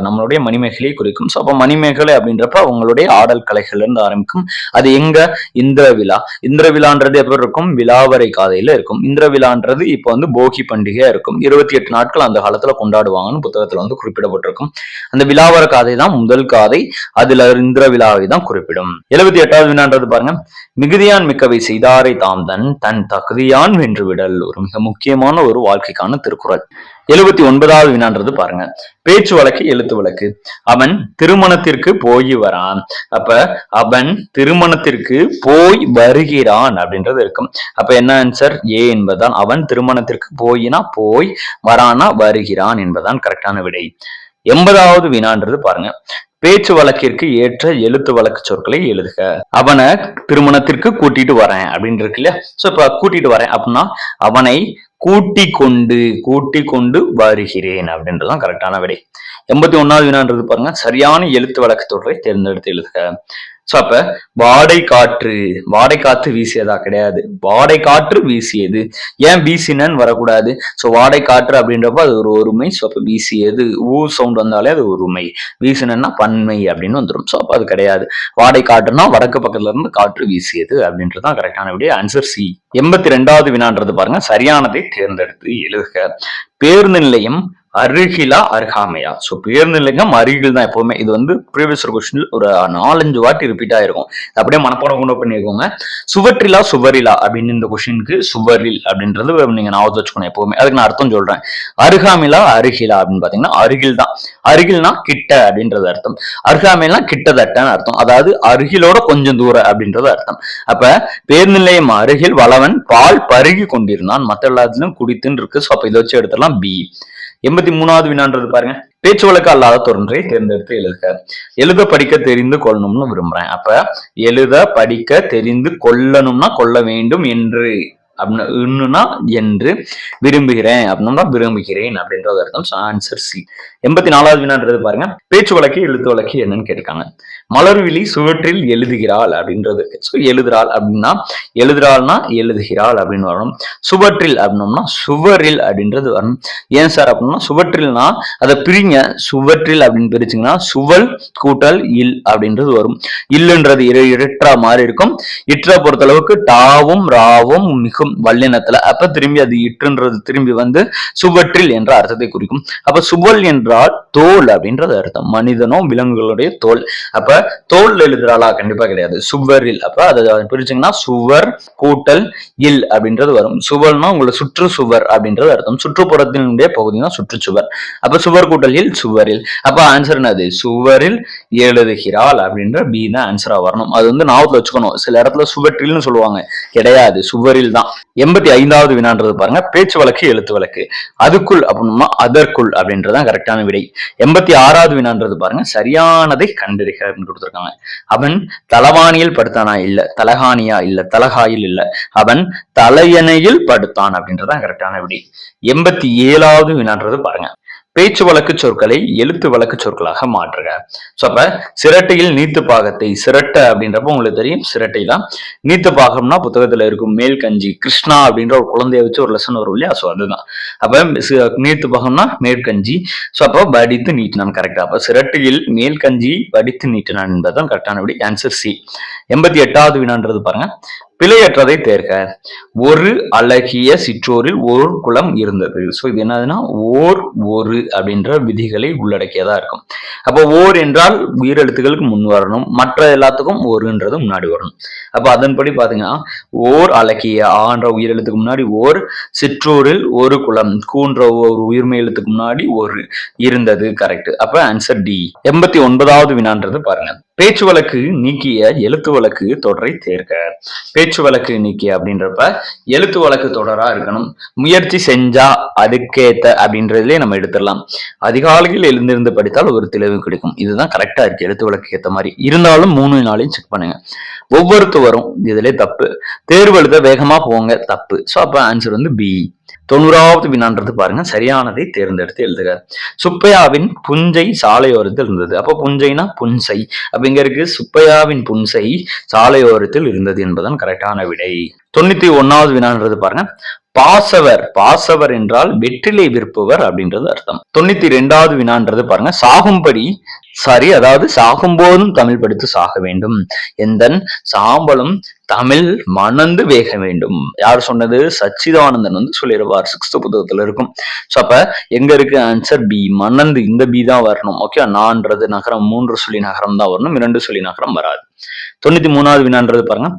நம்மளுடைய மணிமேகலையை குறிக்கும். சோ அப்ப மணிமேகலை அப்படின்றப்ப அவங்களுடைய ஆடல் கலைகள்ல இருந்து ஆரம்பிக்கும். அது எங்க? இந்திர விழா. இந்திர விழான்றது எப்படி இருக்கும்? விழாவரை காதையில இருக்கும். இந்திர விழான்றது இப்ப போகி பண்டிகையா இருக்கும். 28 நாட்கள் அந்த காலத்துல கொண்டாடுவாங்கன்னு புத்தகத்துல குறிப்பிடப்பட்டிருக்கும். அந்த விழாவர காதை தான் முதல் காதை. அதுல இந்திர விழாவை தான் குறிப்பிடும். 78வது வினான்றது பாருங்க. மிகுதியான் மிக்கவை செய்தாரை தாம்தன் தன் தகுதியான் வென்று விடல். ஒரு மிக முக்கியமான ஒரு வாழ்க்கைக்கான திருக்குறள். 79வது வினான்றது பாருங்க. பேச்சு வழக்கு எழுத்து வழக்கு. அவன் திருமணத்திற்கு போய் வரான். அப்ப அவன் திருமணத்திற்கு போய் வருகிறான் அப்படின்றது இருக்கும். அப்ப என்ன ஆன்சர்? ஏ என்பதுதான். அவன் திருமணத்திற்கு போயினா போய், வரானா வருகிறான் என்பதுதான் கரெக்டான விடை. 80வது வினான்றது பாருங்க. பேச்சு வழக்கிற்கு ஏற்ற எழுத்து வழக்கு சொற்களை எழுதுக. அவனை திருமணத்திற்கு கூட்டிட்டு வரேன் அப்படின்னு இருக்கு இல்லையா? சோ இப்ப கூட்டிட்டு வரேன் அப்படின்னா அவனை கூட்டிக் கொண்டு வருகிறேன் அப்படின்றதுதான் கரெக்டான விடை. 81வது வினான்றது பாருங்க. சரியான எழுத்து வழக்கு தொடரை தேர்ந்தெடுத்து எழுதுக. சோ அப்ப வாடை காற்று வீசியதா? கிடையாது. வாடை காற்று வீசியது. ஏன் வீசினன்னு வரக்கூடாது? சோ வாடை காற்று அப்படின்றப்ப அது ஒரு ஒருமை. சோ அப்ப வீசியது ஊ சவுண்ட் வந்தாலே அது ஒருமை. வீசினா பன்மை அப்படின்னு வந்துடும். சோ அப்ப அது கிடையாது. வாடை காற்றுனா வடக்கு பக்கத்துல இருந்து காற்று வீசியது அப்படின்றதுதான் கரெக்டான விட. Answer C. 82வது வினான்றது பாருங்க. சரியானதை தேர்ந்தெடுத்து எழுதுக. பேருந்து நிலையம் அருகிலா அருகாமையா? சோ பேருந்து நிலையம் அருகில் தான் எப்பவுமே. இது ப்ரீவியஸ் கொஸ்டின் ஒரு 4-5 வாட்டி ரிப்பீட் ஆயிருக்கும். அப்படியே மனப்பாடம் கொண்டு பண்ணிருக்கோங்க. சுவற்றிலா சுவரிலா அப்படின்னு இந்த கொஸ்டினுக்கு சுவரில் அப்படின்றது நீங்க ஞாபகம் வச்சுக்கணும் எப்பவுமே. அதுக்கு நான் அர்த்தம் சொல்றேன். அருகாமைலா அருகிலா அப்படின்னு பாத்தீங்கன்னா அருகில் தான். அருகில்னா கிட்ட அப்படின்றது அர்த்தம். அருகாமைனா கிட்டத்தட்டன்னு அர்த்தம். அதாவது அருகிலோட கொஞ்சம் தூரம் அப்படின்றது அர்த்தம். அப்ப பேருந்து நிலையம் அருகில் வளவன் பால் பருகி கொண்டிருந்தான், மற்ற எல்லாத்துலயும் குடித்துன்னு இருக்கு. சோ அப்ப இதை வச்சு எடுத்துடலாம் பி. 83வது வினான்றது பாருங்க. பேச்சு வழக்கு அல்லாத தொடரை தேர்ந்தெடுத்து எழுதுக. எழுத படிக்க தெரிந்து கொள்ளணும்னு விரும்புறேன். அப்ப எழுத படிக்க தெரிந்து கொள்ளணும்னா கொள்ள வேண்டும் என்று அப்படின்னா என்று, விரும்புகிறேன் அப்படின்னா விரும்புகிறேன் அப்படின்றது அர்த்தம். Answer C. 84வது வினான்றது பாருங்க. பேச்சு வழக்கு எழுத்து வழக்கு என்னன்னு கேட்டிருக்காங்க. மலர்விழி சுவற்றில் எழுதுகிறாள் அப்படின்றது. ஸோ எழுதுறாள் அப்படின்னா எழுதுறாள்னா எழுதுகிறாள் அப்படின்னு வரணும். சுவற்றில் அப்படின்னோம்னா சுவரில் அப்படின்றது வரணும். ஏன் சார் அப்படின்னா சுவற்றில்னா அதை பிரிங்க, சுவற்றில் அப்படின்னு பிரிச்சிங்கன்னா சுவல் கூட்டல் இல் அப்படின்றது வரும். இல்லுன்றது இரட்டா மாறி இருக்கும். இற்ற பொறுத்தளவுக்கு டாவும் ராவும் மிகும் வல்லினத்துல, அப்ப திரும்பி அது இற்றுன்றது திரும்பி வந்து சுவற்றில் என்ற அர்த்தத்தை குறிக்கும். அப்ப சுவல் என்றால் தோல் அப்படின்றது அர்த்தம், மனிதனோ விலங்குகளுடைய தோல். அப்ப தோல் எழுதுறாளா? கண்டிப்பா கிடையாது, சுவரில். அப்ப அதை பிரிச்சிங்கன்னா சுவர் கூட்டல் இல் அப்படின்றது வரும். சுவர்னா உங்களுக்கு சுற்றுச்சுவர் அப்படின்றது அர்த்தம். சுற்றுப்புறத்தினுடைய பகுதி தான் சுற்றுச்சுவர். அப்ப சுவர் கூட்டல் இல் சுவரில். அப்ப ஆன்சர் என்னது? சுவரில் எழுதுகிறாள் அப்படின்ற பி தான் ஆன்சரா வரணும். அது வந்து நாவத்துல வச்சுக்கணும். சில இடத்துல சுவற்றில்னு சொல்லுவாங்க, கிடையாது, சுவரில் தான். 85வது வினான்றது பாருங்க, பேச்சு வழக்கு எழுத்து வழக்கு. அதுக்குள் அப்படின்னா அதற்குள் அப்படின்றதான் கரெக்டான விடை. 86வது வினான்றது பாருங்க, சரியானதை கண்டறிக அப்படின்னு கொடுத்துருக்காங்க. அவன் தலவாணியில் படுத்தானா? இல்ல. தலகாணியா? இல்ல. தலகாயில் இல்ல. அவன் தலையணையில் படுத்தான் அப்படின்றதான் கரெக்டான விடை. 87வது வினான்றது பாருங்க, பேச்சு வழக்கு சொற்களை எழுத்து வழக்கு சொற்களாக மாற்றுக. சோ அப்ப சிரட்டையில் நீத்து பாகத்தை, சிரட்டை அப்படின்றப்ப உங்களுக்கு தெரியும் சிரட்டை தான். நீத்து பாகம்னா புத்தகத்துல இருக்கும் மேல் கஞ்சி, கிருஷ்ணா அப்படின்ற ஒரு குழந்தைய வச்சு ஒரு லெசன் வரும் இல்லையா, சோ அதுதான். அப்ப நீத்து பாகம்னா மேற்கஞ்சி. சோ அப்ப வடித்து நீட்டினான், கரெக்டா. அப்ப சிரட்டையில் மேல் கஞ்சி வடித்து நீட்டினான் என்பதுதான் கரெக்டான விடை. Answer C. 88வது வினான்றது பாருங்க, பிழையற்றதை தேர்க. ஒரு அழகிய சிற்றோரில் ஒரு குளம் இருந்தது. ஸோ இது என்னதுன்னா ஓர் ஒரு அப்படின்ற விதிகளை உள்ளடக்கியதா இருக்கும். அப்போ ஓர் என்றால் உயிரெழுத்துக்களுக்கு முன் வரணும், மற்ற எல்லாத்துக்கும் ஒருன்றது முன்னாடி வரணும். அப்போ அதன்படி பாத்தீங்கன்னா ஓர் அழகிய ஆன்ற உயிரெழுத்துக்கு முன்னாடி ஓர், சிற்றோரில் ஒரு குளம், கூன்ற ஒரு உயிர்மை எழுத்துக்கு முன்னாடி ஒரு இருந்தது, கரெக்ட். அப்ப ஆன்சர் டி. 89வது வினான்றது பாருங்க, பேச்சு வழக்கு நீக்கிய எழுத்து வழக்கு தொடரை தேர்க. பேச்சு வழக்கு நீக்கிய அப்படின்றப்ப எழுத்து வழக்கு தொடரா இருக்கணும். முயற்சி செஞ்சா அதுக்கேத்த அப்படின்றதுலயே நம்ம எடுத்துடலாம். அதிகாலையில் எழுந்திருந்து படித்தால் ஒரு தெளிவு கிடைக்கும், இதுதான் கரெக்டா இருக்கு எழுத்து வழக்கு ஏத்த மாதிரி. இருந்தாலும் 3 நாளையும் செக் பண்ணுங்க. ஒவ்வொருத்தரும் இதுல தப்பு. தேர்வு எழுத வேகமா போங்க, தப்பு. சோ அப்ப ஆன்சர் வந்து பி. 90வது வினான்றது பாருங்க, சரியானதை தேர்ந்தெடுத்து எழுதுக. சுப்பையாவின் புஞ்சை சாலையோரத்தில் இருந்தது. அப்ப புஞ்சைனா புன்சை. அப்ப இங்க இருக்கு சுப்பையாவின் புன்சை சாலையோரத்தில் இருந்தது என்பதுதான் கரெக்டான விடை. 91வது வினான்றது பாருங்க, பாசவர். பாசவர் என்றால் வெற்றிலை விற்பவர் அப்படின்றது அர்த்தம். 92வது வினான்றது பாருங்க, சாகும்படி சாரி அதாவது சாகும் போதும் தமிழ் படித்து சாக வேண்டும், எந்தன் சாம்பலும் தமிழ் மணந்து வேக வேண்டும். யார் சொன்னது? சச்சிதானந்தன் வந்து சொல்லிடுவார், 6th புத்தகத்துல இருக்கும். சோ அப்ப எங்க இருக்கு ஆன்சர்? பி, மணந்து. இந்த பி தான் வரணும். ஓகே, நான்றது நகரம், 3 சொல்லி நகரம் தான் வரணும், 2 சொல்லி நகரம் வராது. 93வது வினான்றது பாருங்க,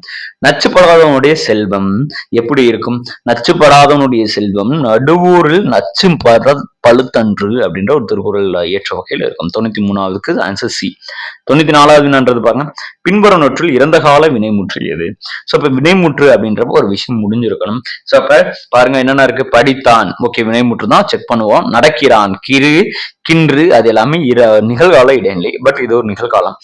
நச்சுப்படாதவனுடைய செல்வம் எப்படி இருக்கும்? நச்சுப்படாதவனுடைய செல்வம் நடுவூரில் நச்சு பழுத்தன்று அப்படின்ற ஒரு திருக்குறள் ஏற்ற வகையில் இருக்கும். 93வது ஆன்சர் சி. 94வது வினான்றது பாருங்க, பின்வரும் நோற்றில் இறந்த கால வினைமுற்று எது? சோ இப்ப வினைமுற்று அப்படின்றப்ப ஒரு விஷயம் முடிஞ்சிருக்கணும். சோ அப்ப பாருங்க என்னென்ன இருக்கு, படித்தான், ஓகே வினைமுற்று தான், செக் பண்ணுவோம். நடக்கிறான், கிரு கின்று, அது எல்லாமே நிகழ்கால இடைநிலை, பட் இது ஒரு நிகழ்காலம்.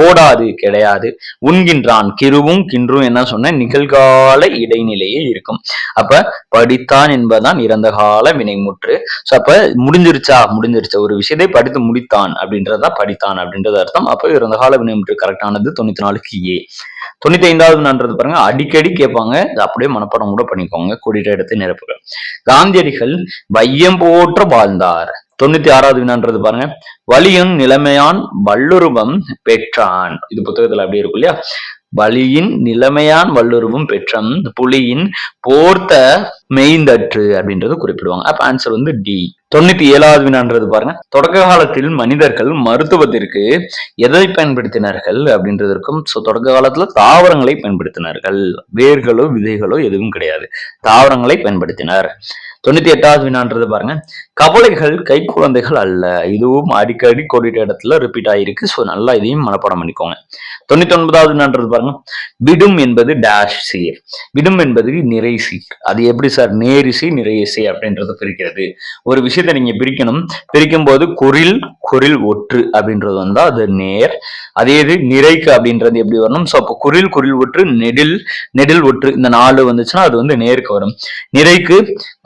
ஓடாது, கிடையாது. உண்கின்றான், கிருவும் கின்றும் என்ன சொன்ன நிகழ்கால இடைநிலையே இருக்கும். அப்ப படித்தான் என்பதுதான் இறந்த கால வினைமுற்று. சோ அப்ப முடிஞ்சிருச்சா? முடிஞ்சிருச்சா. ஒரு விஷயத்தை படித்து முடித்தான் அப்படின்றதா படித்தான் அப்படின்றது அர்த்தம். அப்ப இறந்த கால வினைமுற்று கரெக்டானது 94க்கு ஏ. 95வது நான்றது பாருங்க, அடிக்கடி கேட்பாங்க, அப்படியே மனப்பாடம் கூட பண்ணிக்கோங்க. கூடிட்ட இடத்தை நிரப்புக. காந்தியடிகள் வையம் போற்ற வாழ்ந்தார். 96வது வினான்றது பாருங்க, வலியின் நிலைமையான் வல்லுருவம் பெற்றான். இது புத்தகத்துல அப்படியே இருக்கும் இல்லையா. வலியின் நிலைமையான் வல்லுருவம் பெற்றம் புலியின் போர்த்த மெய்ந்தற்று அப்படின்றது குறிப்பிடுவாங்க. அப்ப ஆன்சர் வந்து டி. 97வது வினான்றது பாருங்க, தொடக்க காலத்தில் மனிதர்கள் மருத்துவத்திற்கு எதை பயன்படுத்தினார்கள் அப்படின்றது இருக்கும். சோ தொடக்க காலத்துல தாவரங்களை பயன்படுத்தினார்கள், வேர்களோ விதைகளோ எதுவும் கிடையாது, தாவரங்களை பயன்படுத்தினார். 98வது வினான்றது பாருங்க, கவலைகள் கை குழந்தைகள் அல்ல. இதுவும் அடிக்கடி கோடிட்ட இடத்துல ரிப்பீட் ஆயிருக்கு. சோ நல்லா இதையும் மனப்பாடம் பண்ணிக்கோங்க. 99வது வினான்றது பாருங்க, விடும் என்பது டேஷ் சீர். விடும் என்பது நிறை சீர். அது எப்படி சார் நேரிசை நிறையசை அப்படின்றத பிரிக்கிறது? ஒரு விஷயத்த நீங்க பிரிக்கணும். பிரிக்கும் போது குறில் குறில் ஒற்று அப்படின்றது வந்தா அது நேர். அதே இது நிறைக்கு அப்படின்றது எப்படி வரணும்? சோ அப்போ குறில் குறில் ஒற்று நெடில் நெடில் ஒற்று, இந்த 4 வந்துச்சுன்னா அது வந்து நேருக்கு வரும். நிறைக்கு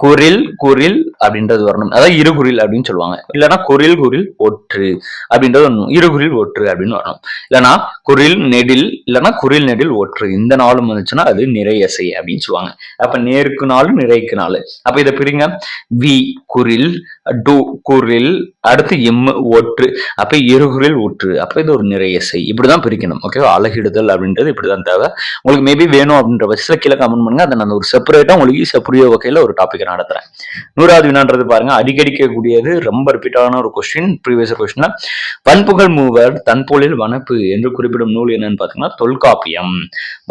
குறில் குறில் குறில் அப்படின்றது வரணும். அதாவது இருகுறில் அப்படின்னு சொல்லுவாங்க. இல்லைன்னா குறில் குறில் ஒற்று அப்படின்றது வரணும். இருகுறில் ஒற்று அப்படின்னு வரணும். இல்லைன்னா குறில் நெடில் இல்லைன்னா குறில் நெடில் ஒற்று இந்த நாளும் வந்துச்சுன்னா அது நிறையசை அப்படின்னு சொல்லுவாங்க. அப்ப நேருக்கு நாலு நிறைக்கு நாலு. அப்ப இதை பிரிங்க. வி குறில் டு குறில் அடுத்து எம் ஒற்று அப்ப இருகுறில் ஒற்று அப்ப இது ஒரு நிறையசை. இப்படிதான் பிரிக்கணும். ஓகேவா? அழகிடுதல் அப்படின்றது இப்படிதான் தேவை. உங்களுக்கு மேபி வேணும் அப்படின்ற பட்சத்தில் கீழே கமெண்ட் பண்ணுங்க. அதை நான் ஒரு செப்பரேட்டா உங்களுக்கு ஈஸியா புரிய வகையில ஒரு டாபிக் நடத்துறேன். 100வது வினான்றது பாருங்க, அடிக்கடி கேட்கக்கூடியது, ரொம்ப ரிப்பீட்டான ஒரு கொஸ்டின். ப்ரீவியஸ் கொஸ்டின்ல வன்புகழ் மூவர் தன்பொழில் வனப்பு என்று குறிப்பிடும் நூல் என்னன்னு பாத்தீங்கன்னா தொல்காப்பியம்.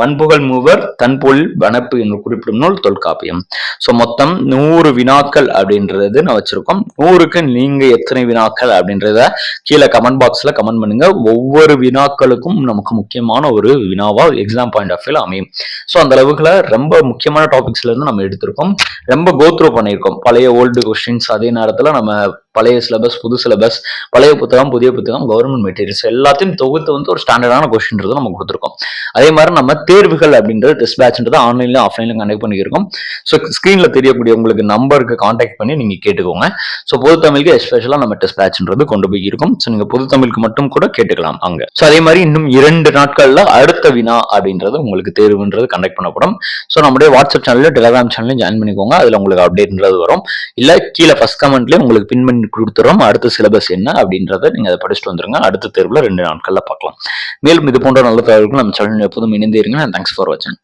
வன்புகழ் மூவர் தன்பொழில் வனப்பு என்று குறிப்பிடும் நூல் தொல்காப்பியம். சோ மொத்தம் 100 வினாக்கள் அப்படின்றது நான் வச்சிருக்கோம். 100க்கு நீங்க எத்தனை வினாக்கள் அப்படின்றத கீழே கமெண்ட் பாக்ஸ்ல கமெண்ட் பண்ணுங்க. ஒவ்வொரு வினாக்களுக்கும் நமக்கு முக்கியமான ஒரு வினாவா எக்ஸாம் பாயிண்ட் ஆஃப் வியூல அமையும். சோ அந்த அளவுக்குல ரொம்ப முக்கியமான டாபிக்ஸ்ல இருந்து நம்ம எடுத்திருக்கோம். ரொம்ப கோத்ரூ பண்ணியிருக்கோம். பழைய ஓல்டு கொஸ்டின்ஸ், அதே நேரத்துல நம்ம பழைய சிலபஸ், புது சிலபஸ், பழைய புத்தகம், புதிய புத்தகம், கவர்மெண்ட் மெட்டீரியல்ஸ் எல்லாத்தையும் தொகுத்து வந்து ஒரு ஸ்டாண்டர்டான கொஸ்டின்றது நம்ம கொடுத்துருக்கோம். அதே மாதிரி நம்ம தேர்வுகள் அப்படின்றது டெஸ்ட் பேட்ச்ன்றது ஆன்லைன்ல ஆஃப்லைன்ல கண்டக்ட் பண்ணியிருக்கோம். ஸோ ஸ்கிரீன்ல தெரியக்கூடிய உங்களுக்கு நம்பருக்கு கான்டாக்ட் பண்ணி நீங்க கேட்டுக்கோங்க. ஸோ பொது தமிழுக்கு எஸ்பெஷலா நம்ம டெஸ்ட் பேட்ச்ன்றது கொண்டு போய் இருக்கும். ஸோ நீங்க பொது தமிழுக்கு மட்டும் கூட கேட்டுக்கலாம் அங்க. ஸோ அதே மாதிரி இன்னும் 2 நாட்கள்ல அடுத்த வினா அப்படின்றது உங்களுக்கு தேர்வுன்றது கண்டக்ட் பண்ணப்படும். ஸோ நம்முடைய வாட்ஸ்அப் சேனல்ல டெலிகிராம் சேனல்ல ஜாயின் பண்ணிக்கோங்க. அதுல உங்களுக்கு அப்டேட்ன்றது வரும். இல்ல கீழே ஃபர்ஸ்ட் கமெண்ட்லயே உங்களுக்கு பின் பண்ணி கொடுத்துறோம். அடுத்த சிலபஸ் என்ன அப்படின்றத நீங்க அதை படிச்சுட்டு வந்துருங்க. அடுத்த தேர்வுல 2 நாட்கள்ல பார்க்கலாம். மேலும் இது போன்ற நல்ல தகவல்கள் நம்ம சேனல் எப்போதும் இணைந்தே இருங்க. தேங்க்ஸ் ஃபார் வாட்சிங்.